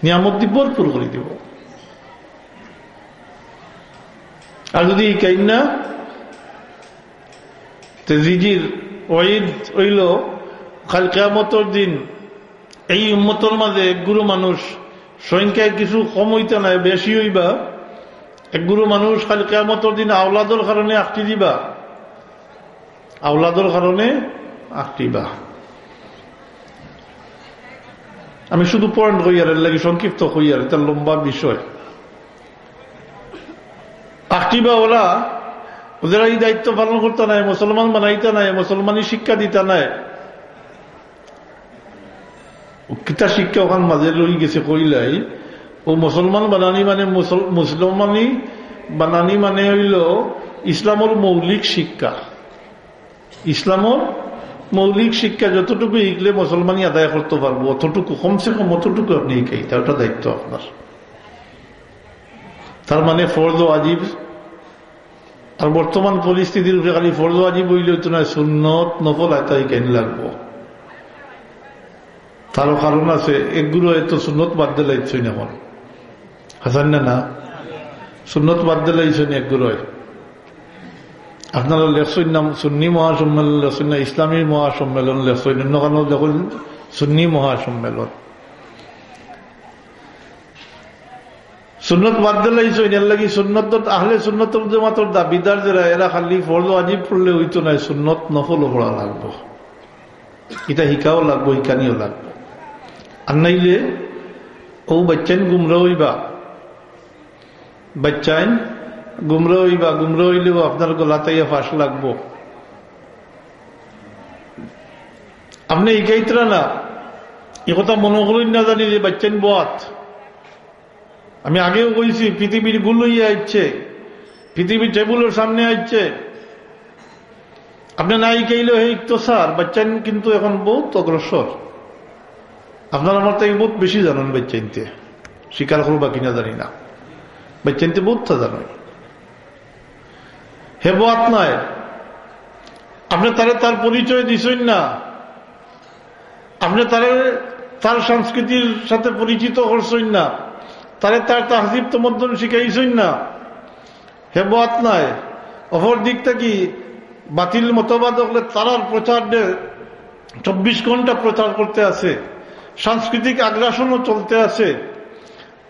Speaker 2: নিয়ামত দিয়ে ভরপুর করে দিব। আর যদি হিকাইন না, জিজির ওয়াইদ হইল কাল কিয়ামতের দিন এই উম্মতের মাঝে এক গুরু মানুষ সংখ্যায় কিছু কম হইতে নাই, বেশি হইবা। একগুলো মানুষ খালি কিয়ামতের দিন আওলাদর কারণে আঁকটি দিবা, আওলাদর কারণে আঁকটিবা। আমি শুধু পয়েন্ট হইয়ার লাগি সংক্ষিপ্ত হইয়ার, এটা লম্বা বিষয়। আঁকটিবা ওরা, ওদের এই দায়িত্ব পালন করতে নাই, মুসলমান বানাইতে নাই, মুসলমানি শিক্ষা দিতে নাই। কিতা শিক্ষা ওখান মাঝে লই গেছে কইলাই, ও মুসলমান বানানি মানে মুসলমানি বানানি মানে হইল ইসলামের মৌলিক শিক্ষা। ইসলামের মৌলিক শিক্ষা যতটুকু শিখলে মুসলমানি আদায় করতে পারবো, অতটুকু কমসে কম অতটুকু আপনি শিখাইতে, ওটা দায়িত্ব আপনার। তার মানে ফরজ ওয়াজিব, আর বর্তমান পরিস্থিতির উপরে খালি ফরজ ওয়াজিব হইলে তো না, সুন্নত নফল এটাই কেন লাগবো। তারও কারণ আছে, একগুলো এত সুন্নত বাদ দিলাইছই না, এখন হাসান না সুন্নত বাদ দিলাইছই একগুলো। আপনারা লেখছেন না সুন্নি মহাসম্মেলন, লেখছেন না ইসলামী মহাসম্মেলন, লেখছেন অন্য যখন সুন্নি মহাসম্মেলন। সুন্নত বাদ দিলাইছই, এর লাগি সুন্নত আহলে সুন্নতর জামাতের দাবিদার যারা, এরা খালি ফরজ ওয়াজিব পড়লে হইতো না, সুন্নত নফলও পড়া লাগবো, এটা শিখাও লাগবো, শিখানিও লাগবো। আর নাইলে ও বাচ্চাইন গুমরা হইবা, বাচ্চাইন গুমরা হইবা, গুমরা হইলেও আপনার গলাতাইয়া ফাঁস লাগবো। আপনি শিখাইতরা না, এ কথা মনে করেন না জানি যে বাচ্চাইন বাত। আমি আগেও কইছি, পৃথিবীর গুল হইয়া আসছে, পৃথিবীর টেবুলের সামনে আসছে, আপনি না শিখাইলে তো স্যার বাচ্চাইন কিন্তু এখন বহুত অগ্রসর। আপনার আমার তাই বহুত বেশি জানেন বাচ্চাইনতে, স্বীকার করবো বা কিনা জানি না, বাচ্চাইনতে বহুত জানেন। হে বাত নয়, আপনি তারে তার পরিচয় দিছেন না, আপনি তারে তার সংস্কৃতির সাথে পরিচিত করছেন না, তারে তার তাহজিব তমদ্দুন শিখাইছেন না। হে বাত নয়, অপর দিকটা কি বাতিল মতবাদ হলে তারার প্রচার 24 ঘন্টা প্রচার করতে আছে, সাংস্কৃতিক আগ্রাসনও চলতে আছে।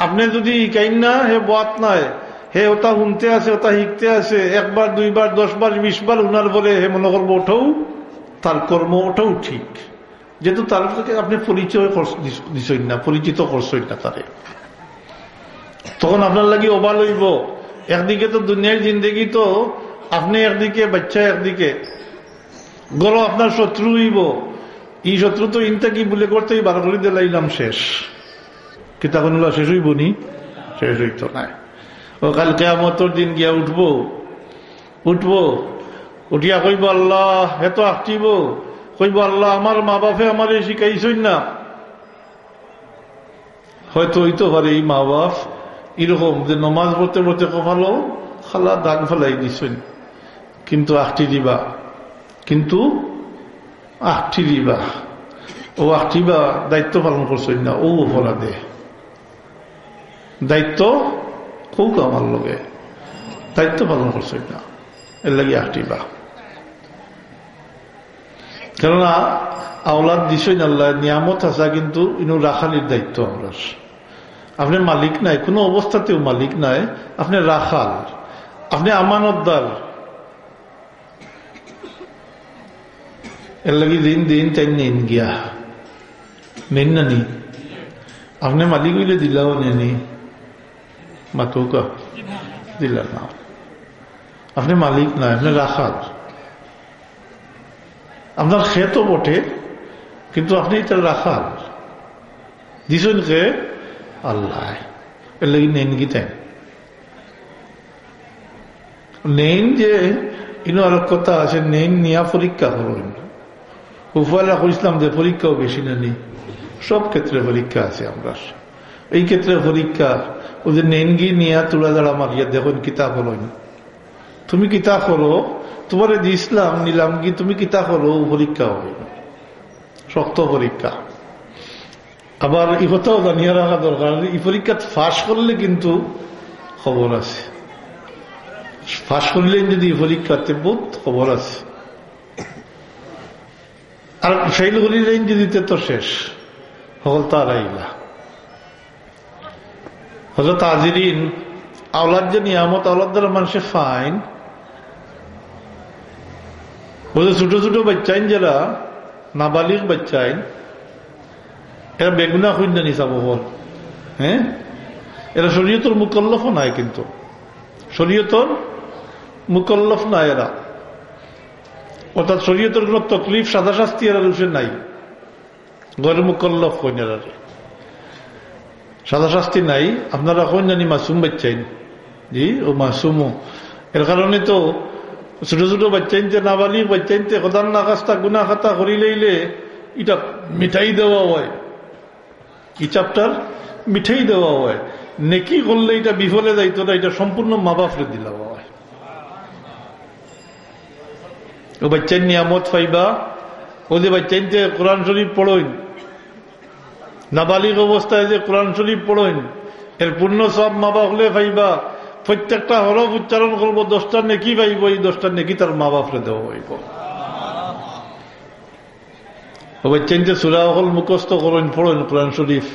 Speaker 2: আপনি যদি শিখাইন না, হে বাত নয়, হে ওটা শুনতে আছে, ওটা শিখতে আছে, একবার 2 বার 10 বার 20 বার উনার বলে হে মনে করবো ওঠাও তার কর্ম, ওটাও ঠিক, যেহেতু তার থেকে আপনি পরিচয় দিছেন না, পরিচিত করছেন না তারে। তখন আপনার লাগি ওবা লইব। একদিকে তো দুনিয়ার জিন্দগি, তো আপনি একদিকে, বাচ্চা একদিকে, গরো আপনার শত্রু হইব। এই শত্রু তো ইনটা কি বলে করতেই বার করে দিলাইলাম, শেষ কিতা কোন শেষ হইব নি? শেষ হইতো না। ও কাল কিয়ামতের দিন গিয়া উঠবো, উঠিয়া কইব আল্লাহ, এত আঁকটিব, কইব আল্লাহ আমার মা বাপে আমার শিখাইছই না। হয়তো হইতে পারে এই মা বাপ এরকম যে নমাজ পড়তে পড়তে কপালো খালা দাগ ফেলাই দিছেন, কিন্তু আঁকটি দিবা, কিন্তু আঁকটি দিবা, ও আঁকটিবা দায়িত্ব পালন করছেন না, ও অপরাধে দায়িত্ব খুব আমার লগে দায়িত্ব পালন করছেন না, এর লাগে আঁকটিবা। কেননা আওলাদ দিছেন আল্লাহ, নিয়ামত আসা, কিন্তু ইনু রাখালির দায়িত্ব আমরা। আপনি মালিক নাই, কোনো অবস্থাতেও মালিক নাই, আপনি রাখাল, আপনি আমানতদার। এর লাগি দিন দিন তাই নেন গিয়া, নেন না নি? আপনি মালিক হইলে দিলাও নেনি, মাতুকা দিলা না, আপনি মালিক নাই, আপনি রাখাল। আপনার খেতও বটে, কিন্তু আপনি এটা রাখাল দিছেন কে? আল্লাহ। এর লাগি নেন গীতেন নেন, যে ইনো আর কথা আছে, নেন নিয়া পরীক্ষা করবেন। উফালা কইসলাম যে পরীক্ষাও বেশি না নেই, সব ক্ষেত্রে পরীক্ষা আছে আমরা। এই ক্ষেত্রে পরীক্ষা, ও যে নেন গিয়ে নিয়া তুলা দাঁড়া মারিয়া দেখুন কিতাব হল, তুমি কিতাব করো, তোমার ইসলাম নিলাম কি, তুমি কিতাব করো, পরীক্ষা হবে, শক্ত পরীক্ষা। আবার এই কথাও জানিয়ে রাখা দরকার, এই পরীক্ষা ফাঁস করলে কিন্তু খবর আছে, ফাঁস করলেন যদি এই পরীক্ষাতে বহুত খবর আছে। আর ফেল করিলেন যদি তো শেষ হল, তার আইলা হযরত হাজিরিন, আওলাদ যে নিয়ামত, আওলাদ দ্বারা মানুষের ফাইন, ছোট ছোট বাচ্চাইন যারা নাবালিগ বাচ্চাইন, এরা বেগুনা খুঁজে নি চাব হল। হ্যাঁ, এরা শরীয়তের মুকল্লফ নাই, কিন্তু শরীয়তের মুকল্লফ নাই এরা, অর্থাৎ শরীয়তের কোন তকলিফ সাদা শাস্তি এরা রুষে নাই, গরে মুকল্লফ কইন এরা, সাদা শাস্তি নাই। আপনারা কইন জানি মাসুম বাচ্চাইন, জি ও মাসুমও, এর কারণে তো ছোট ছোট বাচ্চাইনতে, নাবালিগ বাচ্চাইনতে খোদার না কাস্তা গুনা খাতা করি লইলে এটা মিঠাই দেওয়া হয়, কি চ্যাপ্টার মিঠাই দেওয়া হয়। নেকি করলে এটা বিফলে যাইতো না, এটা সম্পূর্ণ মা বাপরে দিলা হয়। ও বাচ্চার নিয়ামত পাইবা, ও যে বাচ্চাইনতে কোরআন শরীফ পড়ইন, নাবালিগ অবস্থায় যে কোরআন শরীফ পড়ইন, এর পূর্ণ সব মা বাপ হলে পাইবা। প্রত্যেকটা হরফ উচ্চারণ করবো, 10টা নেকি পাইব, এই 10টা নেকি তার মা বাপরে দেওয়া হইব। ও বাচ্চাইনতে সূরা হল মুখস্থ করেন, পড়েন কোরআন শরীফ,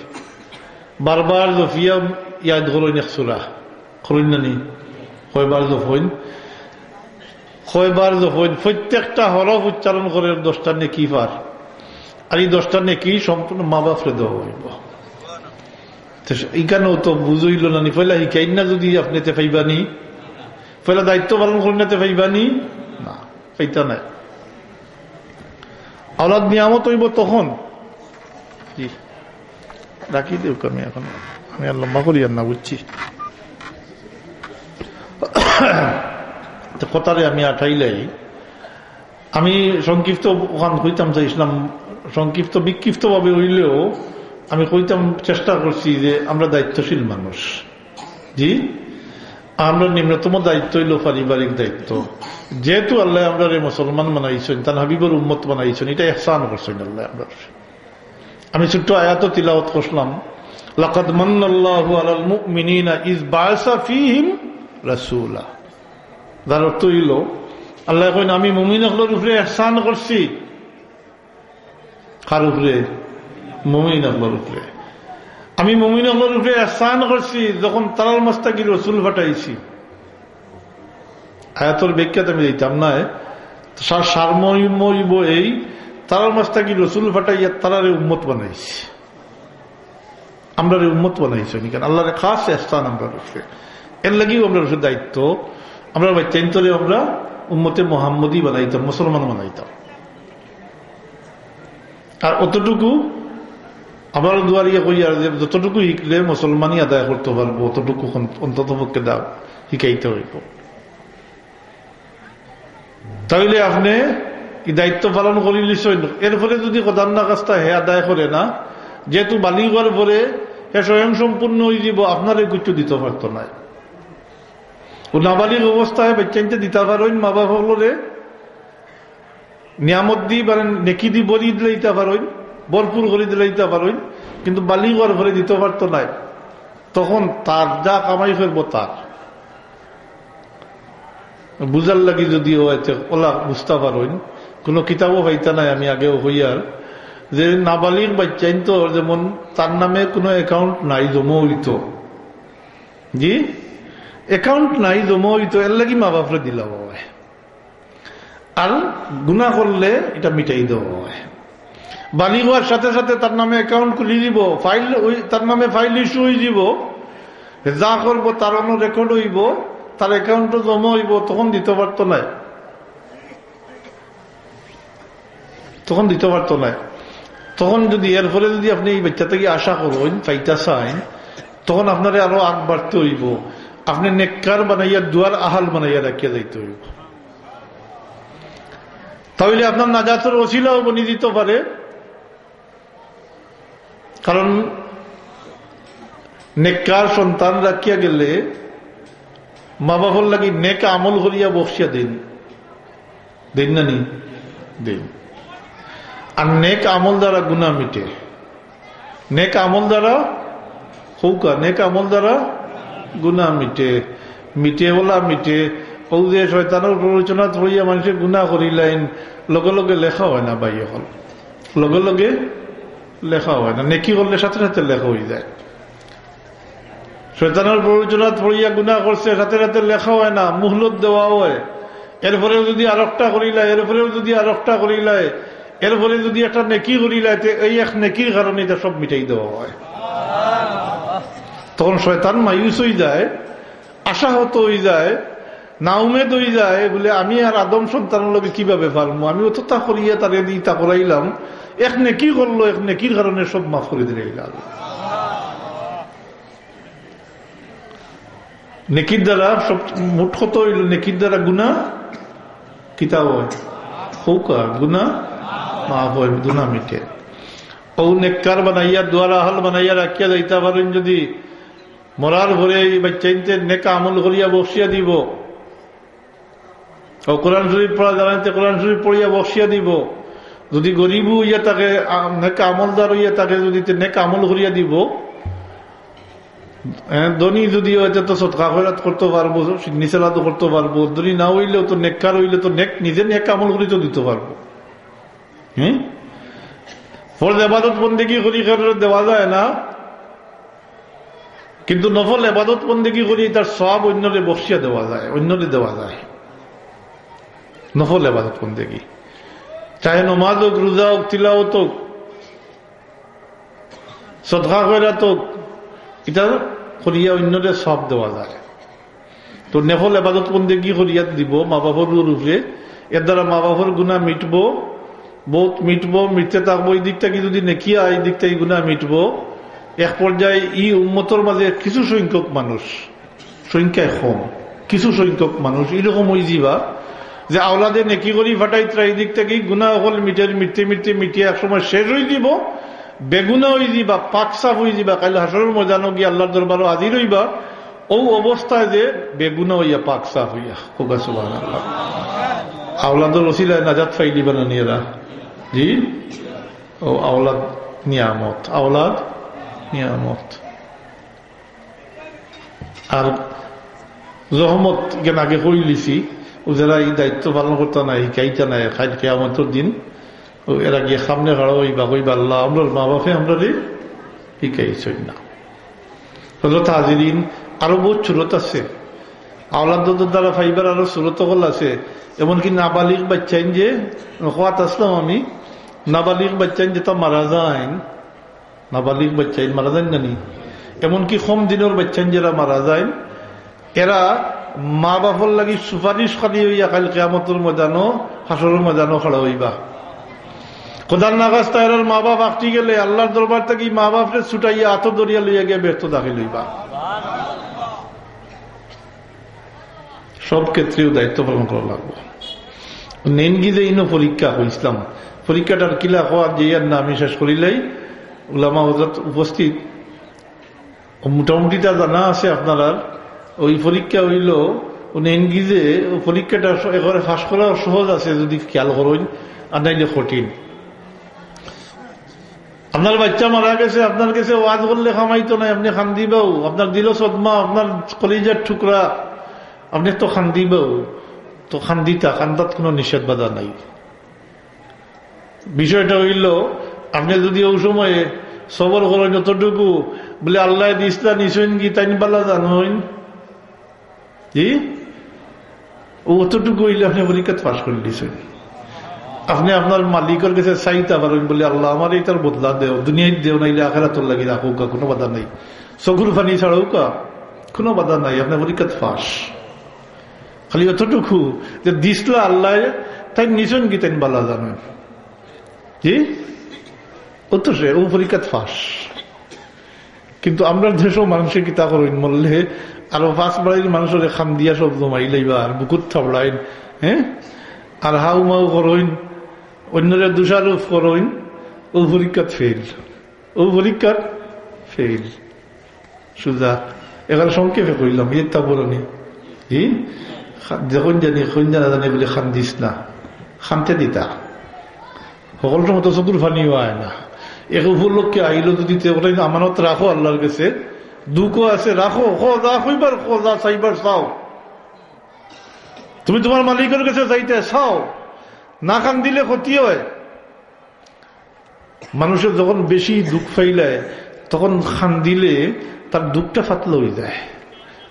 Speaker 2: বারবার জফিয়া ইয়াদ করেন, এক সূরা করেন না নি, কয়বার জফইন, কয়বার জফইন, প্রত্যেকটা হরফ উচ্চারণ করে 10টা নেকি পার, আর এই 10টা নেকি সম্পূর্ণ মা বাপরে দেওয়া হইব। এইখানেও তো বুঝইল না নি, পয়লা শিখাইন না, যদি আপনি পাইবানি, পয়লা দায়িত্ব পালন করেন না পাইবানি না, পাইতা নাই। আওলাদ নিয়ামত হইব তখন। জি রাখি দেব আমি, এখন আমি আর লম্বা করি আর না, বুঝছি কথারে আমি আঠাইলাই। আমি সংক্ষিপ্ত ওখান কইতাম চাইছিলাম, সংক্ষিপ্ত বিক্ষিপ্ত ভাবে হইলেও আমি কইতাম, চেষ্টা করছি যে আমরা দায়িত্বশীল মানুষ। জি, আমরা নিম্নতম দায়িত্ব হইল পারিবারিক দায়িত্ব। যেহেতু আল্লাহ আমরা মুসলমান বানাইছেন, তার হাবিবর উম্মত বানাইছেন, এটা ইহসান করছেন আল্লাহ আমরা। আমি ছোট্ট আয়াত তিলাওয়াত করলাম, লাকাদ মান্নাল্লাহু আলাল মুমিনিনা ইয বাআসা ফীহিম রাসূলা। যার অর্থ হইল, আল্লাহ কইন আমি মুমিনদের উপরে ইহসান করছি। কার উপরে? মুমিনদের উপরে। আমি মুমিনদের উপরে ইহসান করছি যখন তারার মাস্তাকি রাসূল পাঠাইছি। আয়াতের ব্যাখ্যাতে আমি দিতাম না, সারমর্ম এই তারার মাস্তাকি রাসূল পাঠাইয়া তারারে উম্মত বানাইছি, আমরা উম্মত বানাইছি। আল্লাহর খাস ইহসান আমরা উপরে, এর লাগেও আমরা দায়িত্ব। আমরা বাচ্চাইন্তরে আমরা উম্মতে মুহাম্মদী বানাইতাম, মুসলমান বানাইতাম। আর অতটুকু আমার দুয়ারিয়া কইয়া যে যতটুকু শিখলে মুসলমানই আদায় করতে পারবো, অতটুকু অন্তত পক্ষে শিখাইতে হইব। তাইলে আপনি দায়িত্ব পালন করি লিছেন, এরপরে যদি কদান্না কাজটা হে আদায় করে না, যেহেতু বালিগর পরে হে স্বয়ং সম্পূর্ণ হয়ে যাব, আপনার কিছু দিতে পারত না। ও নাবালিগ অবস্থায় বাচ্চাইতে দিতে পারেন, মা বাবা হলরে নিয়ামত দি পারেন, নেকি দি বলি দিলে দিতে পারেন, ভরপুর করে দিলে দিতে পারেন, কিন্তু বালিগর পরে দিতে পারত না। তখন তার যা কামাই ফেলবো তার বুঝার লাগি যদি ওলা বুঝতে পারেন, কোন কিতাবও পাইতা নাই। আমি আগেও হইয়ার যে নাবালিগ বাচ্চাইন তো যেমন তার নামে কোনো অ্যাকাউন্ট নাই, জমা হইত, জি অ্যাকাউন্ট নাই, জমা হইত, এর লাগি মা বাপরে দিলা হয়। আর গুনাহ করলে এটা মিটাই দেওয়া হয়। বালিগ হওয়ার সাথে সাথে তার নামে অ্যাকাউন্ট খুলে দিব, ফাইল তার নামে ফাইল ইস্যু হয়ে যাব, যা করবো তার অন্য রেকর্ড হইব, তার অ্যাকাউন্টও জমা হইব, তখন দিতে পারত না, তখন দিতে পারত না। তখন যদি এর ফলে যদি আপনি এই বাচ্চা থেকে আশা করবেন পাইতা চাইন, তখন আপনার আরো আগ বাড়তে হইব। আপনি নেককার বানাইয়া দুয়ার আহাল বানাইয়া রাখিয়া যাইতে হইব। তাহলে আপনার নাজাতের ওসিলাও বনি দিতে পারে। কারণ নেককার সন্তান রাখিয়া গেলে মা বাবার লাগি নেক আমল করিয়া বসিয়া দিন, দিন না নি দিন। আর নেক আমল দ্বারা গুনাহ মিটে, নেক আমল দ্বারা হৌকা, নেক আমল দ্বারা গুনাহ মিটে, মিটে বলা মিটে। ও যে শয়তানের প্ররোচনা হইয়া মানুষের গুনাহ করিলেন, লগে লগে লেখা হয় না, ভাই হল লগে লগে লেখা হয় না। নেকি করলে সাথে সাথে লেখা হয়ে যায়। শয়তানের প্ররোচনাত পড়িয়া গুনাহ করছে, রাতে রাতে লেখা হয় না, মুহলত দেওয়া হয়, এরপরেও যদি আরেকটা করিলায়, এরপরেও যদি আরেকটা করিলায়, এরপরে যদি একটা নেকি করিলায়, এই এক নেকির কারণে এটা সব মিটাই দেওয়া হয়। তখন শয়তান মায়ুস হয়ে যায়, আশাহত হয়ে যায়, নাউমেদ হয়ে যায়, বলে আমি আর আদম সন্তানের লোকে কিভাবে পারবো, আমি অত তা করিয়া তারে দিয়ে তা করাইলাম, এক নেকি করলো, এক নেকির কারণে সব মাফ করে দিলাম। নেকির দ্বারা সব মোট কত হইল, নেকির দ্বারা গুনাহ কিতাব হয়, হৌকা গুনাহ মাফ হয়, গুনাহ মিটে। ও নেককার বানাইয়া দোয়ারা হাল বানাইয়া রাখিয়া যাইতে পারেন, যদি মরার ভরে বাচ্চাইতে নেকা আমল করিয়া বসিয়া দিব, ও কোরআন শরীফ পড়া জানাইতে কোরআন শরীফ পড়িয়া বসিয়া দিব, যদি গরিব হইয়া তাকে নেকা আমলদার হইয়া তাকে যদি নেকা আমল করিয়া দিব, ধনী যদি হয়তো তো সদকা খয়রাত করতে পারবো, নিচেলাতো করতে পারবো, ধনী না হইলেও তো নেককার হইলে তো নিজে নেক আমল করি তো দিতে পারবো। হ্যাঁ, ফরজ ইবাদত বন্দেগী করি দেওয়া যায় না, কিন্তু নফল ইবাদত বন্দেগী করি তার সব অন্যরে বসিয়া দেওয়া যায়, অন্যরে দেওয়া যায়। নফল ইবাদত বন্দেগী চাহে নমাজ হোক, রোজা হোক, তিলাওয়াত হোক, সদকা খয়রাত হোক, এটা করিয়া অন্যরে সব দেওয়া যায়। তো নফল ইবাদত বন্দেগী করিয়া দিব মা বাবার রূপে, এর দ্বারা মা বাবার গুনাহ মিটবো, বহুত মিটবো, মিটতে থাকবো। এই দিকটা কি যদি নেকিয়া, এই দিকটা এই গুনাহ মিটবো। এক পর্যায়ে এই উম্মতের মাঝে কিছু সংখ্যক মানুষ, সংখ্যায় কম, কিছু সংখ্যক মানুষ এরকম হয়ে যাবা যে আওলাদে নেকি করি ফাটাইতরা, এই দিক থেকে গুনাহ হল মিটতে মিটিয়ে একসময় শেষ হয়ে দিব, বেগুনা হয়ে যাবা, পাক সাফ হয়ে যাবা, কাল হাসরের ময়দানে গিয়ে আল্লাহর দরবারে হাজির হইবা ও অবস্থায় যে বেগুনা হইয়া পাক সাফ হইয়া। সুবহানাল্লাহ। আওলাদের ওসিলায় নাজাত পাইলি বানানিয়েরা, জি, ও আওলাদ নিয়ামত, আওলাদ নিয়ামত। আর রহমত কেন আগে কই লিছি, ও যারা এই দায়িত্ব পালন করতে নাই, শিকাইতে নাই, খাই কিয়ামতের দিন এরা গিয়ে সামনে খাড়া হইবা, কইবা আল্লাহ আমরা মা বাপে আমরা শিকাইছই না। হজরত হাজিরিন, আরো বহুত সুরত আছে, আওলাদের দ্বারা ফাইবার আরো সুরত হল আছে। এমনকি নাবালিক বাচ্চাইন যে খাত আসলাম আমি, নাবালিক বাচ্চাইন যেটা মারা যায়, নাবালিক বাচ্চাইন মারা যায় জানি, এমনকি কম দিনের বাচ্চাইন যারা মারা যায়, এরা মা বাপর লাগি সুপারিশ খালি হইয়া কাল কিয়ামতের ময়দানো, হাসরের ময়দানো খাড়া হইবা। খোদার নাগাজ তাইরার মা বাপ আঁকটি গেলে আল্লাহর দরবার থেকে মা বাপরে ছুটাইয়া আত দরিয়া লইয়া গিয়ে ব্যর্থ দাখিল হইবা। সব ক্ষেত্রেও দায়িত্ব পালন করা লাগবে। নেনগি যে ইনো পরীক্ষা ইসলাম, পরীক্ষাটার কিলা হওয়ার যে ইয়ার না আমি শেষ করিলাই, উলামা হযরত উপস্থিত, মোটামুটি তা জানা আছে আপনারা। ওই পরীক্ষা হইল নেনগি যে পরীক্ষাটা এবারে ফাঁস করা সহজ আছে যদি খেয়াল করেন, আর নাইলে কঠিন। আপনার বাচ্চা মারা গেছে, আপনার কাছে ওয়াজ করলে খামাইতো নাই, আপনি খান্দিবাও, আপনার দিল সদমা, আপনার কলিজার টুকরা, আপনি তো খান্দিবাও, তো খান্দিতা, খান্দাত কোনো নিষেধ বাধা নাই। বিষয়টা হইল আপনি যদি ওই সময়ে সবর করেন যতটুকু, বলে আল্লাহ দিসলা নিছেন কি তাই পাল্লা জানেন, জি অতটুকু হইলে আপনি পরীক্ষা পাস করে দিয়েছেন। আপনি আপনার মালিকের কাছে চাইতে পারেন, বলে আল্লাহ আমার এইটার বদলা দেও, দুনিয়ায় দেও, নাইলে আখেরাতের লাগি রাখো, কোনো বাধা নাই, চকুর পানি ছাড়াও কোনো বাধা নাই, আপনার পরীক্ষা ফাঁস। খালি অতটুকু যে দিসলা আল্লাহ তাই নিছেন কি তাই বালা জানেন, জি অত সে ও পরীক্ষা ফাঁস। কিন্তু আমরা যেসব মানুষের কিতা করেন মরলে আরো 5 বাড়ির মানুষের খাম দিয়া সব জমাই লাইবা, আর বুকুত থাবড়াইন, হ্যাঁ, আর হাউ মাউ করইন, অন্যরা দোষারোপ করইন, ও পরীক্ষা ফেল, ও পরীক্ষা ফেল। সুজা এখানে সংক্ষেপে কইলাম, ইয়েটা বলনি, জি যখন জানি কোন জানা জানি বলে খান দিস না, খানতে দিতা সকলটার মতো চতুর ফানিও আয় না। এক উপলক্ষে আইলো যদি আমানত রাখো আল্লাহর কাছে, দুঃখও আছে রাখো, যা হইবার যা চাইবার চাও, তুমি তোমার মালিকের কাছে চাইতে চাও, না খান দিলে ক্ষতি হয়। মানুষের যখন বেশি দুঃখ ফাইলায় তখন খান দিলে তার দুঃখটা ফাতলা হয়ে যায়,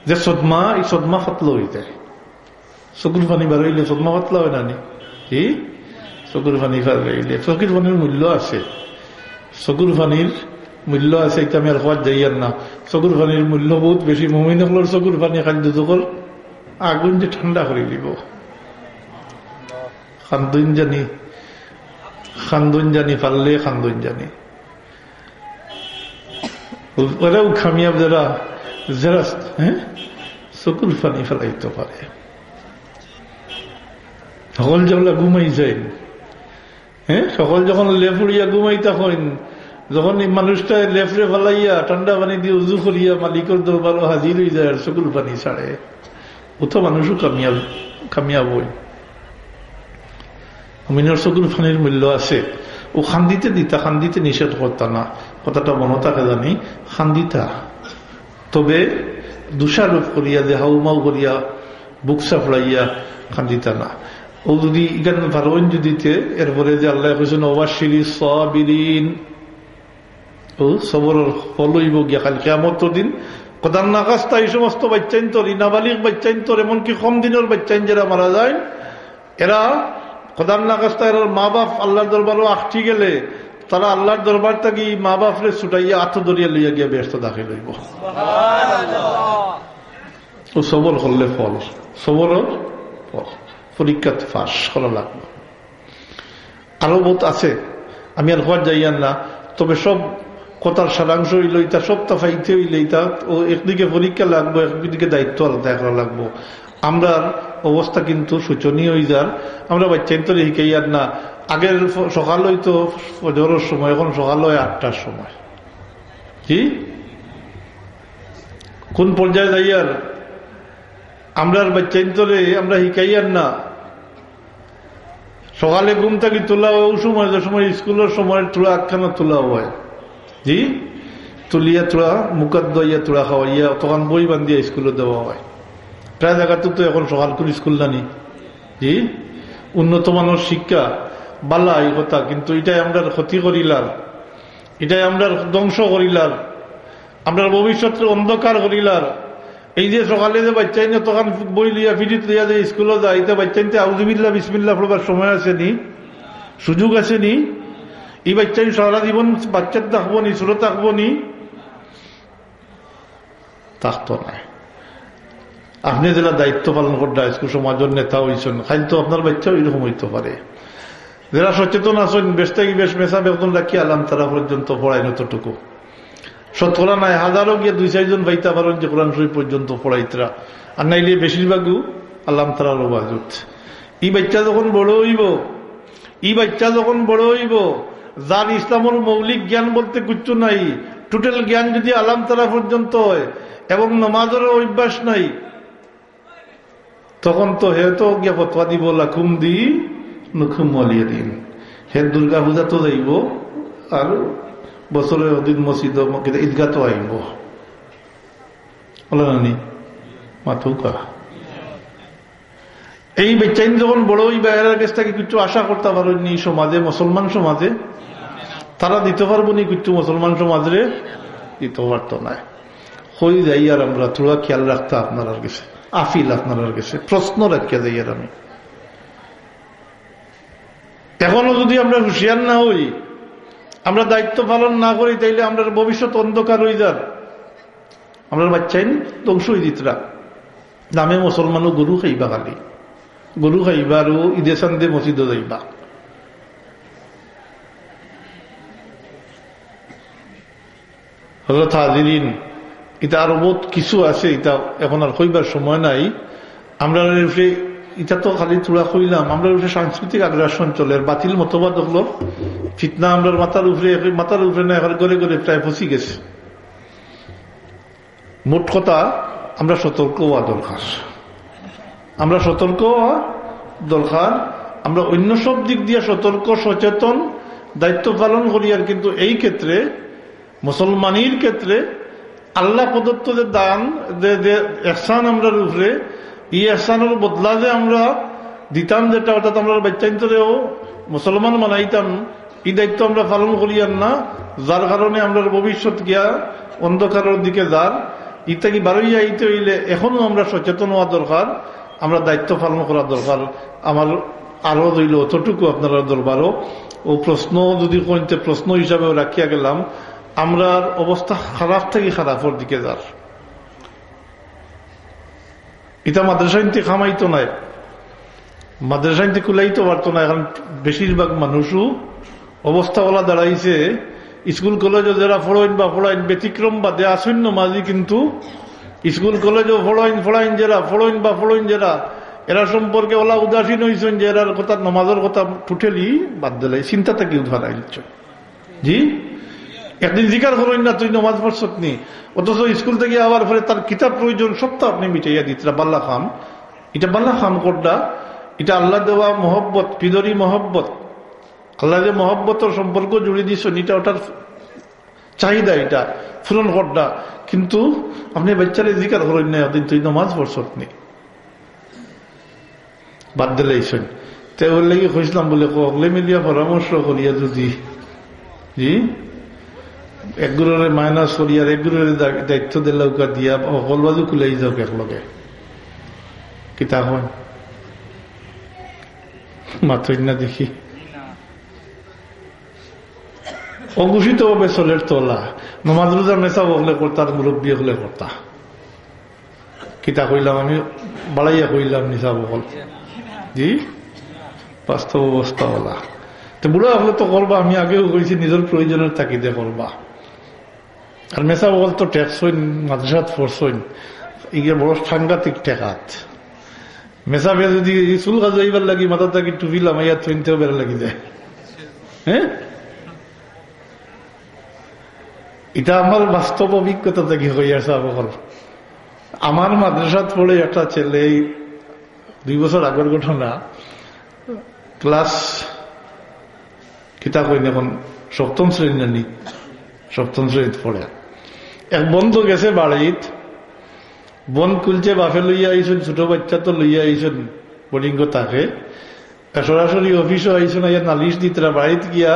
Speaker 2: যে সদমা, এই সদমা ফাতলা হয়ে যায়। চকুর পানি বার হইলে সদমা ফাতলা হয় না নি? কি চকুর পানি বার হইলে চকুর পানির মূল্য আছে, চকুর পানির মূল্য আছে। এটা আমি আর হওয়ার যাইয়ার না, চকুর পানির মূল্য বহুত বেশি। মুমিনগুলোর চকুর পানি খালি দুদকল আগুন যে ঠান্ডা করে দিব। খান্দুন জানি, খান্দুন জানি পারলে খান্দুন জানি। ওরাও খামিয়াব যারা যারা চকুর পানি ফেলাইতে পারে। সকল যখন ঘুমাই যায়, সকল যখন লেফুড়িয়া ঘুমাই, তখন যখন মানুষটা লেফরে ফেলাইয়া ঠান্ডা পানি দিয়ে উজু করিয়া মালিকের দরবার হাজির হয়ে যায় আর চকুর পানি ছাড়ে, ও তো মানুষও কামিয়াব হই। মিনার চকুর পানির মূল্য আছে। ও খান্দিতে দিতা, খান্দিতে নিষেধ করতা না, কথাটা মনে থাকে জানি, খান্দিতা, তবে দোষারোপ করিয়া যে হাউমাউ করিয়া বুক সাফড়াইয়া খান্দিতা না। ও যদি ইগান ভারোন যদিতে এরপরে যে আল্লাহ কেছেন অবাশিরি সাবিরিন, ও সবরের ফল হইব গিয়া খালি কিয়ামতের দিন। কোদান নাকাস্তা এই সমস্ত বাচ্চাইন তোর, নাবালিক বাচ্চাইন তোর, এমনকি কম দিনের বাচ্চাইন যারা মারা যায়, এরা কোদান নাকাস্তা, এর মা বাপ আল্লাহর দরবারও আটটি গেলে তারা আল্লাহর দরবার থাকি মা বাপরে ছুটাইয়া আত্মদরিয়া লইয়া গিয়া ব্যস্ত দাখিল হইব। ও সবর করলে ফল, সবরের ফল, পরীক্ষাত ফাঁস করা লাগবে। আরো বহুত আছে, আমি আর হওয়ার যাইয়ান না। তবে সব কথার সারাংশ হইল ইতা, সব তাফাইতে হইলে ইতা ও একদিকে পরীক্ষা লাগবো, একদিকে দায়িত্ব আলাদা করা লাগবো। আমরা অবস্থা কিন্তু শোচনীয় হয়ে যার। আমরা বাচ্চান্তরে শিখাইয়ার না, আগের সকাল হইতো ফজরের সময়, এখন সকাল হয় 8টার সময়। কি কোন পর্যায়ে যাইয়ার আমরা বাচ্চান্তরে আমরা শিখাইয়ার না। সকালে ঘুম থাকি তোলা হয় ও সময়, যে সময় স্কুলের সময় তোলা একখানা তোলা হয়, জি তুলিয়া তোলা মুখাত দইয়া তোলা খাওয়াইয়া তখন বই বান্ধিয়া স্কুলে দেওয়া হয়। প্রায় জায়গাতে তো এখন সকাল করে স্কুল জানি, জি উন্নত মানের শিক্ষা বালা এই কথা, কিন্তু এটাই আমরা ক্ষতি করিলার, এটাই আমরা ধ্বংস করিলার, আমরা ভবিষ্যতের অন্ধকার করিলার। এই যে সকালে যে বাচ্চাই না তখন বই লিয়া ফিরিত লিয়া যে স্কুলে যায়, এটা বাচ্চাইতে আউযুবিল্লাহ বিসমিল্লাহ পড়বার সময় আসেনি, সুযোগ আসেনি। এই বাচ্চাই সারা জীবন বাচ্চার থাকবো নি, ছোট থাকবো নি, থাকতো না। আপনি যারা দায়িত্ব পালন করতে স্কুল সমাজের নেতা হয়েছেন, খালি তো আপনার বাচ্চাও এরকম হইতে পারে। যারা সচেতন আছেন, বেশটাকি বেশ মেশা বেতন রাখি আলাম তারা পর্যন্ত পড়ায় নতটুকু শতকরা নাই, হাজারও গিয়ে 2-4 জন ভাইতা পারেন যে কোরআন শরীফ পর্যন্ত পড়াইতরা, আর নাইলে বেশিরভাগও আল্লাহ তালার ওয়াজুত। এই বাচ্চা যখন বড় হইব, এই বাচ্চা যখন বড় হইব, যার ইসলামের মৌলিক জ্ঞান বলতে কিচ্ছু নাই, টোটাল জ্ঞান যদি আলাম তালা পর্যন্ত হয় এবং নমাজেরও অভ্যাস নাই, তখন তো হে তো গিয়া ফতোয়া দিব লাখুম দি নখুম ওয়ালিয়া দিন। হে দুর্গা পূজা তো যাইব, আর বছরে ওদিন মসজিদ ঈদগাহ তো আইব, বলে নানি মাথুকা। এই বেচাইন যখন বড় ওই বাইরের কাছ থেকে কিছু আশা করতে পারেননি সমাজে, মুসলমান সমাজে তারা দিতে পারবো নি কিছু, মুসলমান সমাজে দিতে পারত না। হয়ে যাই আর আমরা থোড়া খেয়াল রাখতে আপনার কাছে, আফিল আপনার কাছে প্রশ্ন রাখিয়া যাই। আর আমি এখনো যদি আমরা হুঁশিয়ার না হই, আমরা দায়িত্ব পালন না করি, তাইলে আমরা ভবিষ্যৎ অন্ধকার হয়ে যার। আমরা বাচ্চাই ধ্বংস হয়ে দিতরা। নামে মুসলমানও গরু খাইবা, খালি গরু খাইবা আর ঈদে সান্দে মসজিদে যাইবা। হযরত হাজিরিন, এটা আরো বহুত কিছু আছে, এটা এখন আর কইবার সময় নাই। আমরা এটা তো খালি তুলা কইলাম, আমরা সাংস্কৃতিক আগ্রাসন চলে, বাতিল মতবাদ হলো ফিতনা আমরা মাথার উপরে না, এখন গড়ে গড়ে প্রায় পচি গেছে। মোট কথা আমরা সতর্ক হওয়া দরকার, আমরা সতর্ক হওয়া দরকার। আমরা অন্য সব দিক দিয়ে সতর্ক, সচেতন, দায়িত্ব পালন করি। আর কিন্তু এই ক্ষেত্রে মুসলমানের ক্ষেত্রে আল্লাহ প্রদত্ত যে দান, যে ইহসান আমরা উপরে, এই ইহসানের বদলা যে আমরা দিতাম যেটা, অর্থাৎ আমরা বাচ্চান্তরেও মুসলমান বানাইতাম, এই দায়িত্ব আমরা পালন করিয়ান না, যার কারণে আমরা ভবিষ্যৎ গিয়া অন্ধকারের দিকে যার ইত্যাদি বারোইয়া ইতে হইলে এখনো আমরা সচেতন হওয়া দরকার, আমরা দায়িত্ব পালন করা দরকার। আমার আরো রইল অতটুকু আপনারা দরবারও ও প্রশ্ন যদি কইতে প্রশ্ন হিসাবে রাখিয়া গেলাম, আমরা অবস্থা খারাপ থেকে খারাপের দিকে যার। এটা মাদ্রাসাইনতে খামাইতো নাই, মাদ্রাসাইনতে কুলাইতে পারতো না। এখন বেশিরভাগ মানুষও অবস্থাওয়ালা দাঁড়াইছে স্কুল কলেজে যারা ফড়াইন বা ফড়াইন ব্যতিক্রম বাদে আসন্ন মাঝি, কিন্তু স্কুল কলেজেও ফড়াইন যারা ফড়াইন বা ফড়াইন যারা এরা সম্পর্কে ওলা উদাসীন হয়েছেন যে এরার কথা নমাজের কথা টুটেলি বাদ দিলে চিন্তা থেকে উদ্ধার আইলছ। জি একদিন জিকার করেন না তুই নমাজ পড়ছত নি, অথচ স্কুল থেকে আবার ফলে তার কিতাব প্রয়োজন সবটা আপনি মিটাইয়া দিতরা বাল্লা খাম। এটা বাল্লা খাম করডা, এটা আল্লাহ দেওয়া মহব্বত, পিদরি মহব্বত, আল্লাহ যে মহব্বতের সম্পর্ক জুড়ে দিচ্ছেন, এটা ওটার চাহিদা, এটা পূরণ করডা। কিন্তু আপনি বাচ্চারে জিকার করেন না ওদিন তুই নমাজ পড়ছত নি, বাদ দিলেইছেন। তো ওর লাগে কইসলাম বলে কগলে মিলিয়া পরামর্শ করিয়া যদি জি একগুলোরে মাইনাস করিয়া একগুলোর দায়িত্ব দিলে দিয়া অকল বাজু কুলাই যাওক একলগে কিতাব হয় মাত্র না দেখি অঘোষিত ভাবে চলের তোলা নমাজ রোজা মেসা হলে করতার মুরব্বী হলে করতা কিতা কইলাম আমি বাড়াইয়া কইলাম নিশা বকল জি বাস্তব অবস্থা ওলা তো বুড়া হলে তো করবা। আমি আগেও কইছি নিজের প্রয়োজনের তাকিদে করবা। আর মেসা বল তো ট্যাক্স হইন মাদ্রাসাত ফোর্স হইন ইয়ে বড় সাংঘাতিক টেকাত মেসা বে যদি চুল কাজ যাইবার লাগি মাথা থাকি টুপিলাম ইয়া থইনতেও বেড়া লাগি যায়। হ্যাঁ এটা আমার বাস্তব অভিজ্ঞতা থেকে হইয়াছে। বকল আমার মাদ্রাসাত পড়ে একটা ছেলে 2 বছর আগের ঘটনা, ক্লাস কিতাব হইন এখন 7ম শ্রেণী জানি 7ম শ্রেণীত পড়ে। এক বন্ধু গেছে বাড়িত, বন খুলছে বাফে লইয়া আইসেন, ছোট বাচ্চা তো লইয়া আইসেন বোর্ডিং তাকে সরাসরি অফিসও আইসেন, ইয়া নালিশ দিতরা বাড়িত গিয়া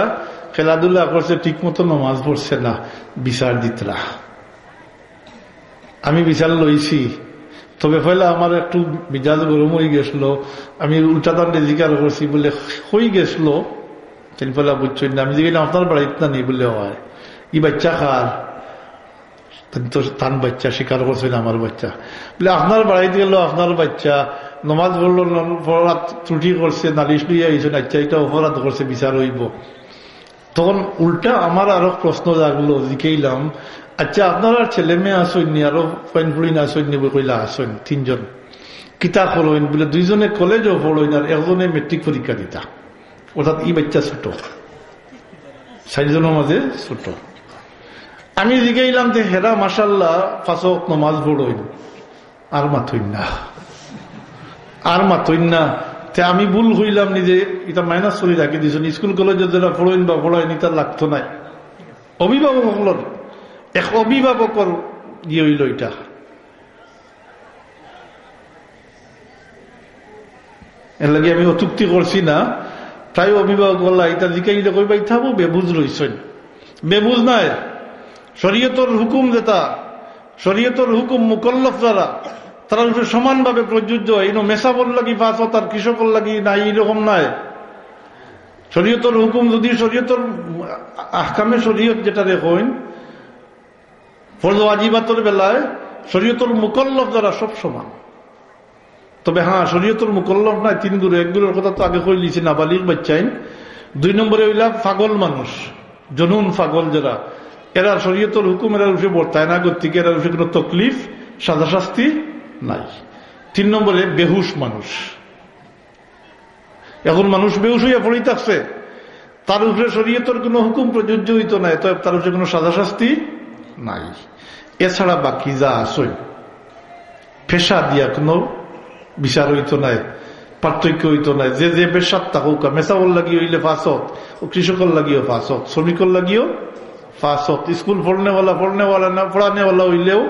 Speaker 2: খেলাধুলা করছে, ঠিক মতো নমাজ পড়ছে না, বিচার দিতরা। আমি বিচার লইছি, তবে ফলে আমার একটু মিজাজ গরম হয়ে গেছিল। আমি উল্টা দান্ডে জিজ্ঞার করছি বলে হয়ে গেছিল তিনি ফলে বুঝছেন না। আমি জিজ্ঞাসা আপনার বাড়িত না নেই বলে হয় ই বাচ্চা খার তো তান বাচ্চা স্বীকার করছেন আমার বাচ্চা বলে আপনার বাড়িতে গেল আপনার বাচ্চা নমাজ পড়লো, অপরাধ ত্রুটি করছে, নালিশ লইয়া আইসেন, আচ্ছা এটা অপরাধ করছে বিচার হইব। তখন উল্টা আমার আরো প্রশ্ন জাগলো, জিকেইলাম আচ্ছা আপনার আর ছেলে মেয়ে আসেননি, আরো ফাইন ফুড়িন আসেননি? কইলা আসেন 3 জন। কিতা পড়েন বলে 2 জনে কলেজও পড়েন আর 1 জনে মেট্রিক পরীক্ষা দিতা, অর্থাৎ ই বাচ্চা ছোট, 4 জনের মাঝে ছোট। আমি জিগাইলাম যে হেরা মাশাল্লাহ 5 ওয়াক্ত নামাজ পড়েন, আর মাথইন না, আর মাথইন না। আমি ভুল হইলাম নিজে, এটা মাইনাস করে রাখি দিয়েছেন। স্কুল কলেজে যারা পড়েন বা পড়ায়নি তার লাগতো নাই। অভিভাবক হল এক অভিভাবকর ইয়ে হইল এটা। এর লাগে আমি অতুক্তি করছি না, প্রায় অভিভাবক বললা এটা জিকাই কইবাই থাকবো বেবুজ রইছেন, বেবুজ নাই। শরীয়তের হুকুম যেটা, শরীয়তের হুকুম মুকল্লফ যারা তারা সমানভাবে প্রযোজ্য। এই মেসাবর লাগি ফাঁসত আর কৃষকর লাগি নাই, এরকম নাই। শরীয়তের হুকুম যদি শরীয়তের আহকামে শরীয়ত যেটা দেখুন ফরজ ওয়াজিবাতের বেলায় শরীয়তের মুকল্লফ যারা সব সমান। তবে হ্যাঁ শরীয়তের মুকল্লফ নাই 3 গুরু, 1 গুরুর কথা তো আগে কই লিছি, নাবালিগ বাচ্চাইন। 2 নম্বরে হইলা পাগল মানুষ, জনুন পাগল যারা, এরা শরীয়তের হুকুম এরা উঠে বর্তায় না, গতিকে এরা উঠে কোনো তকলিফ সাজা শাস্তি নাই। 3 নম্বরে বেহুশ মানুষ। এখন মানুষ বেহুশ হইয়া পড়ে থাকছে, তার উপরে শরীয়তের কোনো হুকুম প্রযোজ্য হইত নাই, তবে তার উপরে কোনো সাজা শাস্তি নাই। এছাড়া বাকি যা আসই পেশা দিয়া কোনো বিচার হইত নাই, পার্থক্য হইত নাই। যে যে পেশার থাকুক, মেসাবল লাগিয়ে হইলে ফাঁসত, ও কৃষকর লাগিও ফাঁসত, শ্রমিকর লাগিও ফাঁসত, স্কুল পড়নেওয়ালা না পড়ানেওয়ালা হইলেও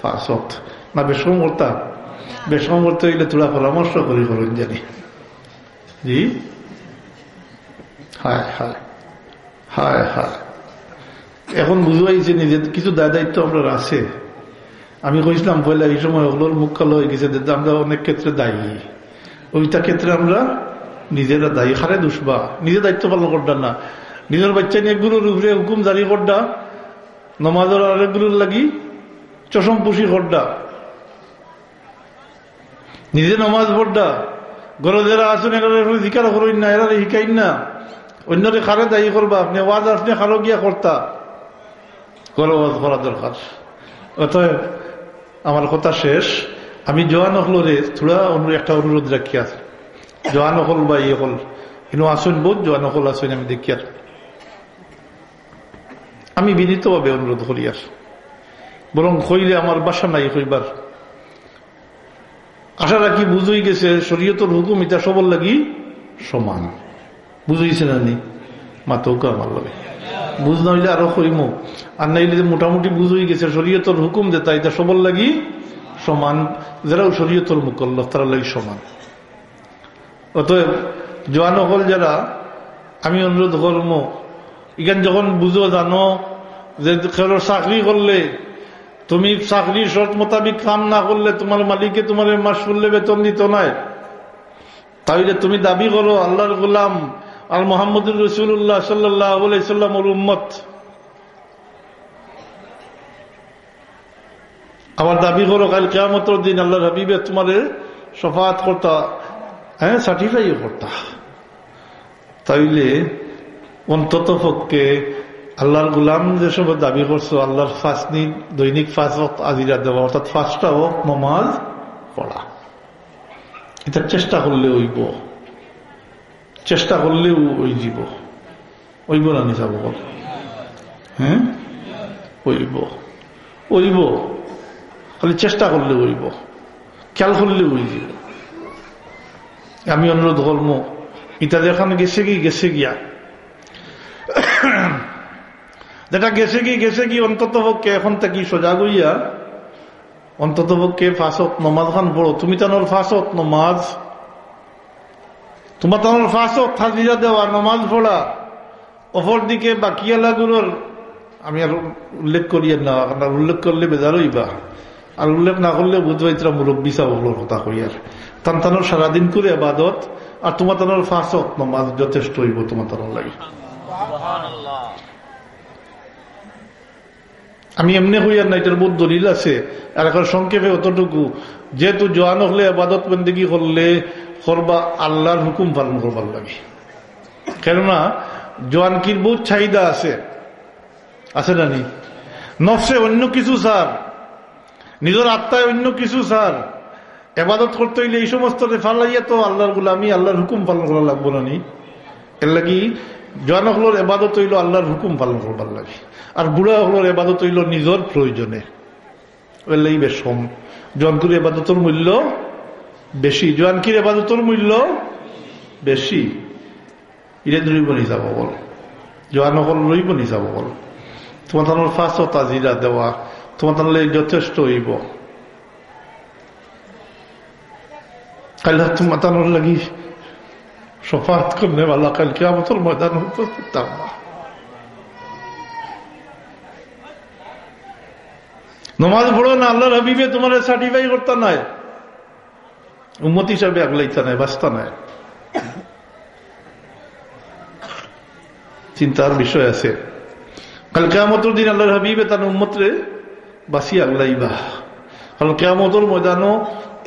Speaker 2: ফাঁসত। না বেশম করতাম, বেশম করতে হইলে তোরা পরামর্শ করি করেন জানি। জি হায় হায় হায় হায়, এখন বুঝবাইছে নিজে কিছু দায়িত্ব আমরা আছে। আমি কইছিলাম পয়লা এই সময় ওগুলোর মুখ কালো হয়ে গেছে, আমরা অনেক ক্ষেত্রে দায়ী, ওইটা ক্ষেত্রে আমরা নিজেরা দায়ী। হারে দুষবা, নিজে দায়িত্ব পালন করতাম না, নিজের বাচ্চা নিয়ে একগুলোর উপরে হুকুম জারি করডা, নমাজের আরেকগুলোর লাগি চশম পুষি করডা, নিজে নমাজ পড়ডা, ঘরে যারা আসুন এরা জিকার করেন না, এরা শিকাইন না, অন্যরে খারে দায়ী করবা। আপনি ওয়াজ আপনি খারো গিয়া করতা, ঘরে ওয়াজ করা দরকার। অতএব আমার কথা শেষ। আমি জোয়ান হলরে থোড়া একটা অনুরোধ রাখি আছে, জোয়ান হল বা ইয়ে হল কিন্তু আসুন, বহুত জোয়ান হল আসুন, আমি দেখি আর আমি বিনীতভাবে অনুরোধ করি আর, বরং কইলে আমার বাসা নাই কইবার। আশা রাখি বুঝই গেছে শরীয়তের হুকুম এটা সবর লাগি সমান, বুঝইছে না নি মাতৌকা আমার লাগে, বুঝ নইলে আরো কইমো, আর নাইলে মোটামুটি বুঝই গেছে শরীয়তের হুকুম যেটা এটা সবর লাগি সমান, যারাও শরীয়তের মুকল্লফ তারা লাগি সমান। অতএব জোয়ান হল যারা, আমি অনুরোধ করবো, এখান যখন বুঝো জানো যে চাকরি করলে তুমি চাকরির শর্ত মোতাবিক কাম না করলে তোমার মালিকে তোমার মাস করলে বেতন দিত নাই, তাহলে তুমি দাবি করো আল্লাহর গোলাম আর মুহাম্মদুর রাসূলুল্লাহ সাল্লাল্লাহু আলাইহি সাল্লামের উম্মত, আবার দাবি করো কাল কিয়ামতের দিন আল্লাহর হাবিবে তোমারে শফাআত করতা, হ্যাঁ সার্টিফাই করতা, তাইলে অন্তত পক্ষে আল্লাহর গুলাম যেসব দাবি করছো আল্লাহর ফাঁসনি দৈনিক 5 ওয়াক্ত আজিরা দেওয়া, অর্থাৎ 5টা ওয়াক্ত নামাজ পড়া, এটা চেষ্টা করলে হইব, চেষ্টা করলেও ওই জীব ওইব না নিসাব, হ্যাঁ ওইব ওইব, খালি চেষ্টা করলে ওইব, খেয়াল করলে ওই জীব। আমি অনুরোধ করবো, এটা যেখানে গেছে গিয়া যেটা গেছে কি অন্তত পক্ষে এখন থেকে সোজা গইয়া অন্তত পক্ষে 5 ওয়াক্ত নামাজ খান পড়ো। তুমি তানোর 5 ওয়াক্ত নামাজ, তোমার তানোর 5 ওয়াক্ত হাজিরা দেওয়া নামাজ পড়া, অপর দিকে বাকিয়ালাগুলোর আমি আর উল্লেখ করি না, আপনার উল্লেখ করলে বেজার হইবা, আর উল্লেখ না করলে বুঝবাই তারা মুরব্বী সাহগুলোর কথা কই আর তানোর সারাদিন করে আবাদত, আর তোমার তানোর 5 ওয়াক্ত নামাজ যথেষ্ট হইব তোমার তানোর লাগে। আমি এমনি হইয়ার না, এটার বহুত দলিল আছে, আর এখন সংক্ষেপে অতটুকু, যেহেতু জোয়ান হলে আবাদত বন্দেগী করলে করবা আল্লাহর হুকুম পালন করবার লাগে, কেননা জোয়ানকির বহুত চাহিদা আছে না নি, নফসে অন্য কিছু স্যার, নিজের আত্মায় অন্য কিছু স্যার, এবাদত করতে হইলে এই সমস্ত ফালাইয়া তো আল্লাহর গুলামি আল্লাহর হুকুম পালন করা লাগবো না নি, এর লাগি জোয়ান হলোর এবাদত হইল আল্লাহর হুকুম পালন করবার লাগে, আর বুড়া হলোর এবাদত হইল নিজের প্রয়োজনে, ওর লাগি বেশ কম। জোয়ানকির এবাদতের মূল্য বেশি, জোয়ানকির এবাদতের মূল্য বেশি, ইরে ধরিব নিচাব বল, জোয়ান হল রইব নিচাব বল, তোমার তানোর 5 ওয়াক্ত হাজিরা দেওয়া তোমার তাহলে যথেষ্ট হইব। কাল তোমার তানোর লাগি শফাত করনে वाला कल कियामतुल मैदान উপস্থিত থাকবা। নমাজ পড়ো না, আল্লাহর হাবিবে তোমার সার্টিফাই করতে নাই, উম্মত হিসাবে আগলাইতে নাই, বাঁচতে নাই, চিন্তার বিষয় আছে। কাল কিয়ামতের দিন আল্লাহর হাবিবে তার উম্মতরে বাঁচি আগলাইবা, কারণ কিয়ামতের ময়দানও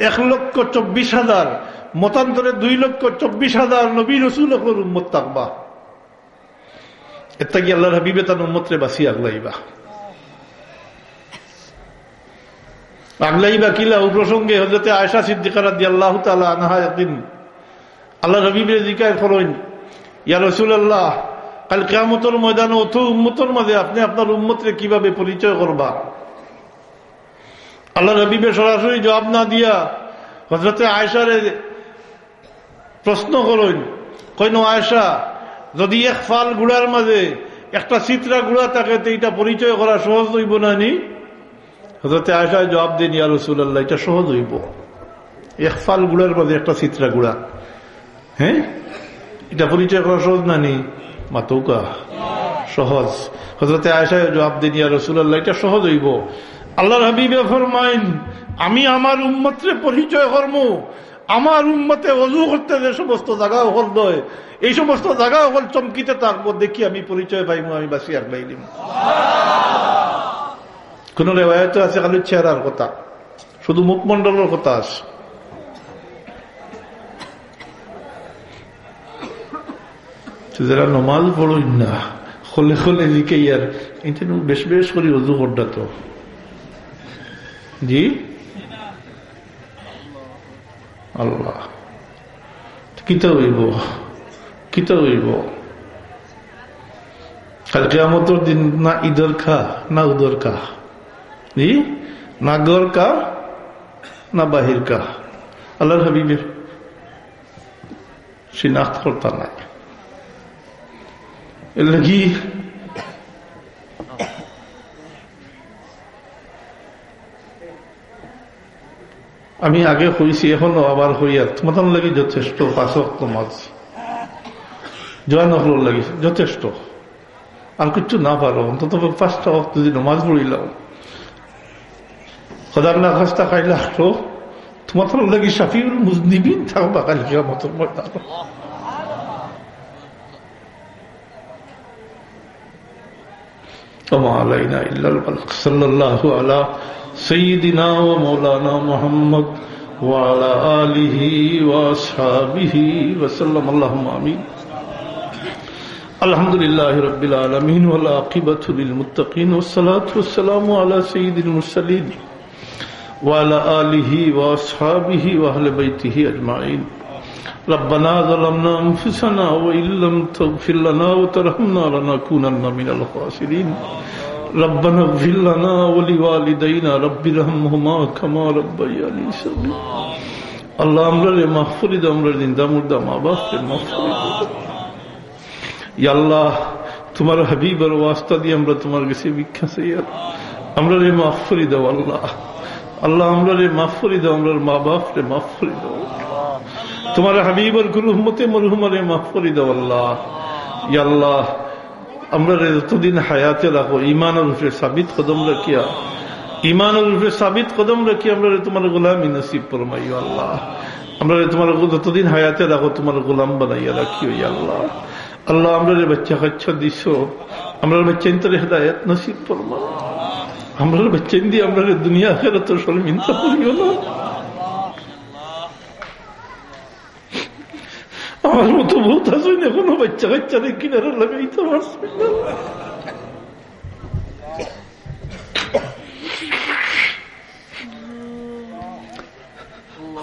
Speaker 2: 1,24,000 মতান্তরে 2,24,000 নবী রাসূল উম্মত থাকবা, এটা কি আল্লাহর হাবিবে তার উম্মতরে বাঁচি আগলাইবা। আগলাইবা কিলা ও প্রসঙ্গে হযরতে আয়েশা সিদ্দিকা রাদিয়াল্লাহু তাআলা আনহা একদিন আল্লাহর হাবিবের জিজ্ঞাসা করেন, ইয়া রাসূলুল্লাহ, কাল কিয়ামতের ময়দানে অত উম্মতের মাঝে আপনি আপনার উম্মতরে কিভাবে পরিচয় করবা? আল্লাহর হাবিবে সরাসরি জবাব না দিয়া হযরতে আয়েশারে প্রশ্ন করেন, কইন আয়েশা, যদি এক ফাল গুড়ার মাঝে একটা চিত্রা গুড়া থাকে তো এটা পরিচয় করা সহজ হইব না নি? হযরতে আয়েশা জবাব দেন, ইয়া রাসূলুল্লাহ, এটা সহজ হইব, এক ফাল গুড়ার মাঝে একটা চিত্রা গুড়া, হ্যাঁ এটা পরিচয় করা সহজ না নি? মাতৌকা সহজ। হযরতে আয়েশা জবাব দিন, ইয়া রাসূলুল্লাহ, এটা সহজ হইব? আল্লাহর হাবিবে ফরমাইন, আমি আমার উম্মতরে পরিচয় করব, আমার উম্মতে ওযু করতে যে সমস্ত জায়গা হল নয়, এই সমস্ত জায়গা হল চমকিতে থাকবো, দেখি আমি পরিচয় পাইব, আমি বাসি আগলাইলিম। কোন রেওয়ায়েতে আছে খালি চেহারার কথা, শুধু মুখমণ্ডলের কথা আছে। যারা নমাজ পড়ই না, খোলে খোলে দিকে ইয়ার এটা বেশ বেশ করি ওযু করডা তো জি আল্লাহ কিতা হইব, কিতা হইব? কাল কিয়ামতের দিন না ঈদের খা না উদর খা, জি না গর কা না বাহির কা। আল্লাহর হাবিবের শিনাখত করতা না। এর লাগি আমি আগে হইছি, এখনো আবার হইয়া তোমার লাগি যথেষ্ট। 5 ওয়াক্ত নামাজ জয় নফল লাগি যথেষ্ট। আর কিছু না পারো অন্তত 5টা ওয়াক্ত যদি নামাজ পড়িলাম, খোদার না খাস্তা খাইলে আসলো তোমার লাগি শাফিউল মুজনিবিন থাকবা কাল কিয়ামতের ময়দানে। وما علينا إلا البلاغ صلى الله على سيدنا ومولانا محمد وعلى آله وأصحابه وسلم اللهم آمين. الحمد لله رب العالمين والعاقبة للمتقين والصلاة والسلام على سيد المرسلين وعلى آله وأصحابه وأهل بيته أجمعين. ربنا ظلمنا أنفسنا وإن لم تغفر لنا وترحمنا لنكونن من الخاسرين. ربنا اغفر لنا ولوالدينا رب ارحمهما كما ربياني صغيرا. আল্লাহ আমরারে মাফ করে দাও, আমরা জিন্দা মুর্দা মা বাপকে মাফ করে দাও। ইয়া আল্লাহ, তোমার হাবিবের ওয়াস্তা দিয়ে আমরা তোমার কাছে ভিক্ষা চাই, আমরারে মাফ করে দাও। আল্লাহ আল্লাহ আমরারে মাফ করে দাও, আমরার মা বাপকে মাফ করে দাও। তোমার হাবিবের কুল উম্মতে মরহুমারে মাফ করে দাও। আল্লাহ ইয়া আল্লাহ, আমরা যতদিন হায়াতে রাখো ঈমানের উপরে সাবিত কদম রাখিয়া, ঈমানের উপরে সাবিত কদম রাখি আমরা তোমার গোলামি নসিব ফরমাইও। আল্লাহ আমরা তোমার যতদিন হায়াতে রাখো তোমার গোলাম বানাইয়া রাখিও। ইয়া আল্লাহ আল্লাহ আমরা বাচ্চা কাচ্চা দিছো, আমরা বাচ্চা ইন্তরে হেদায়েত নসিব ফরমাও। আমরা বাচ্চা দিয়ে আমরা দুনিয়া আখিরাত শর্মিন্দা করিও না। আমার মতো বহুত আসুন এখনো বাচ্চা কাচ্চারে কিনারে লাগাইতে পারছি না।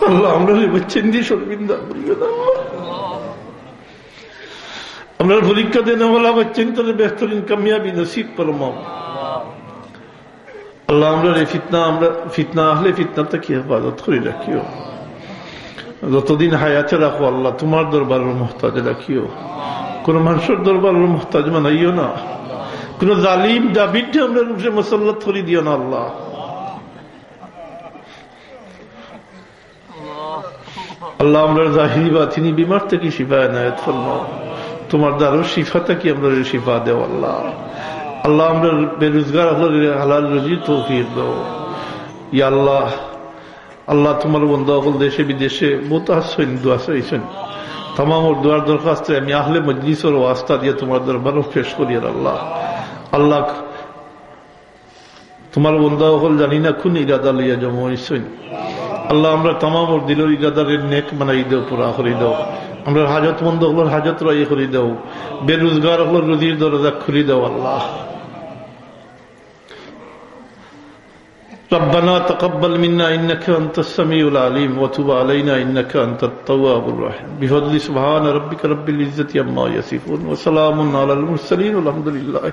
Speaker 2: আল্লাহ আমরা বাচ্চা দিয়ে শর্মিন্দা করিও না। আমরা পরীক্ষা দেন বলা বাচ্চা তাহলে বেহতরিন কামিয়াবি নসিব ফরমাও। আল্লাহ আমরা ফিতনা আহলে ফিতনা থেকে হেফাজত করে রাখিও। যতদিন হায়াতে রাখো আল্লাহ তোমার দরবারের মুহতাজ রাখিও। কোন মানুষের দরবারের মুহতাজ বানাইও না। কোন জালিম দাবিদ আমরা রূপে মুসল্লাত করে দিও না। আল্লাহ আল্লাহ আমরা জাহিরি বাতিনি বিমার থেকে শিফা এনায়েত ফরমাও। তোমার দারুর শিফা থেকে আমরা শিফা দেও। আল্লাহ আল্লাহ আমরা বেরোজগার হালাল রুজি তৌফিক দাও। ইয়া আল্লাহ আল্লাহ তোমার বন্ধু সকল দেশে বিদেশে বহুত আসছেন, দোয়া চাইছেন। তামাম ওর দোয়ার দরখাস্ত আমি আহলে মজলিসের ওয়াস্তা দিয়ে তোমার দরবারও পেশ করি। আল্লাহ আল্লাহ তোমার বন্ধু সকল জানি না কোন ইরাদা লইয়া জমা হয়েছেন। আল্লাহ আমরা তামাম ওর দিলের ইরাদারের নেক বানাই দেও, পুরা করে দাও। আমরা হাজতমন্দ হলোর হাজত রাই করে দাও, বেরোজগার হলোর রুজির দরজা খুলে দাও। আল্লাহ ربنا تقبل منا إنك أنت السميع العليم وتب علينا إنك أنت التواب الرحيم. بفضل سبحان ربك رب العزة عما يصفون وسلام على المرسلين والحمد لله.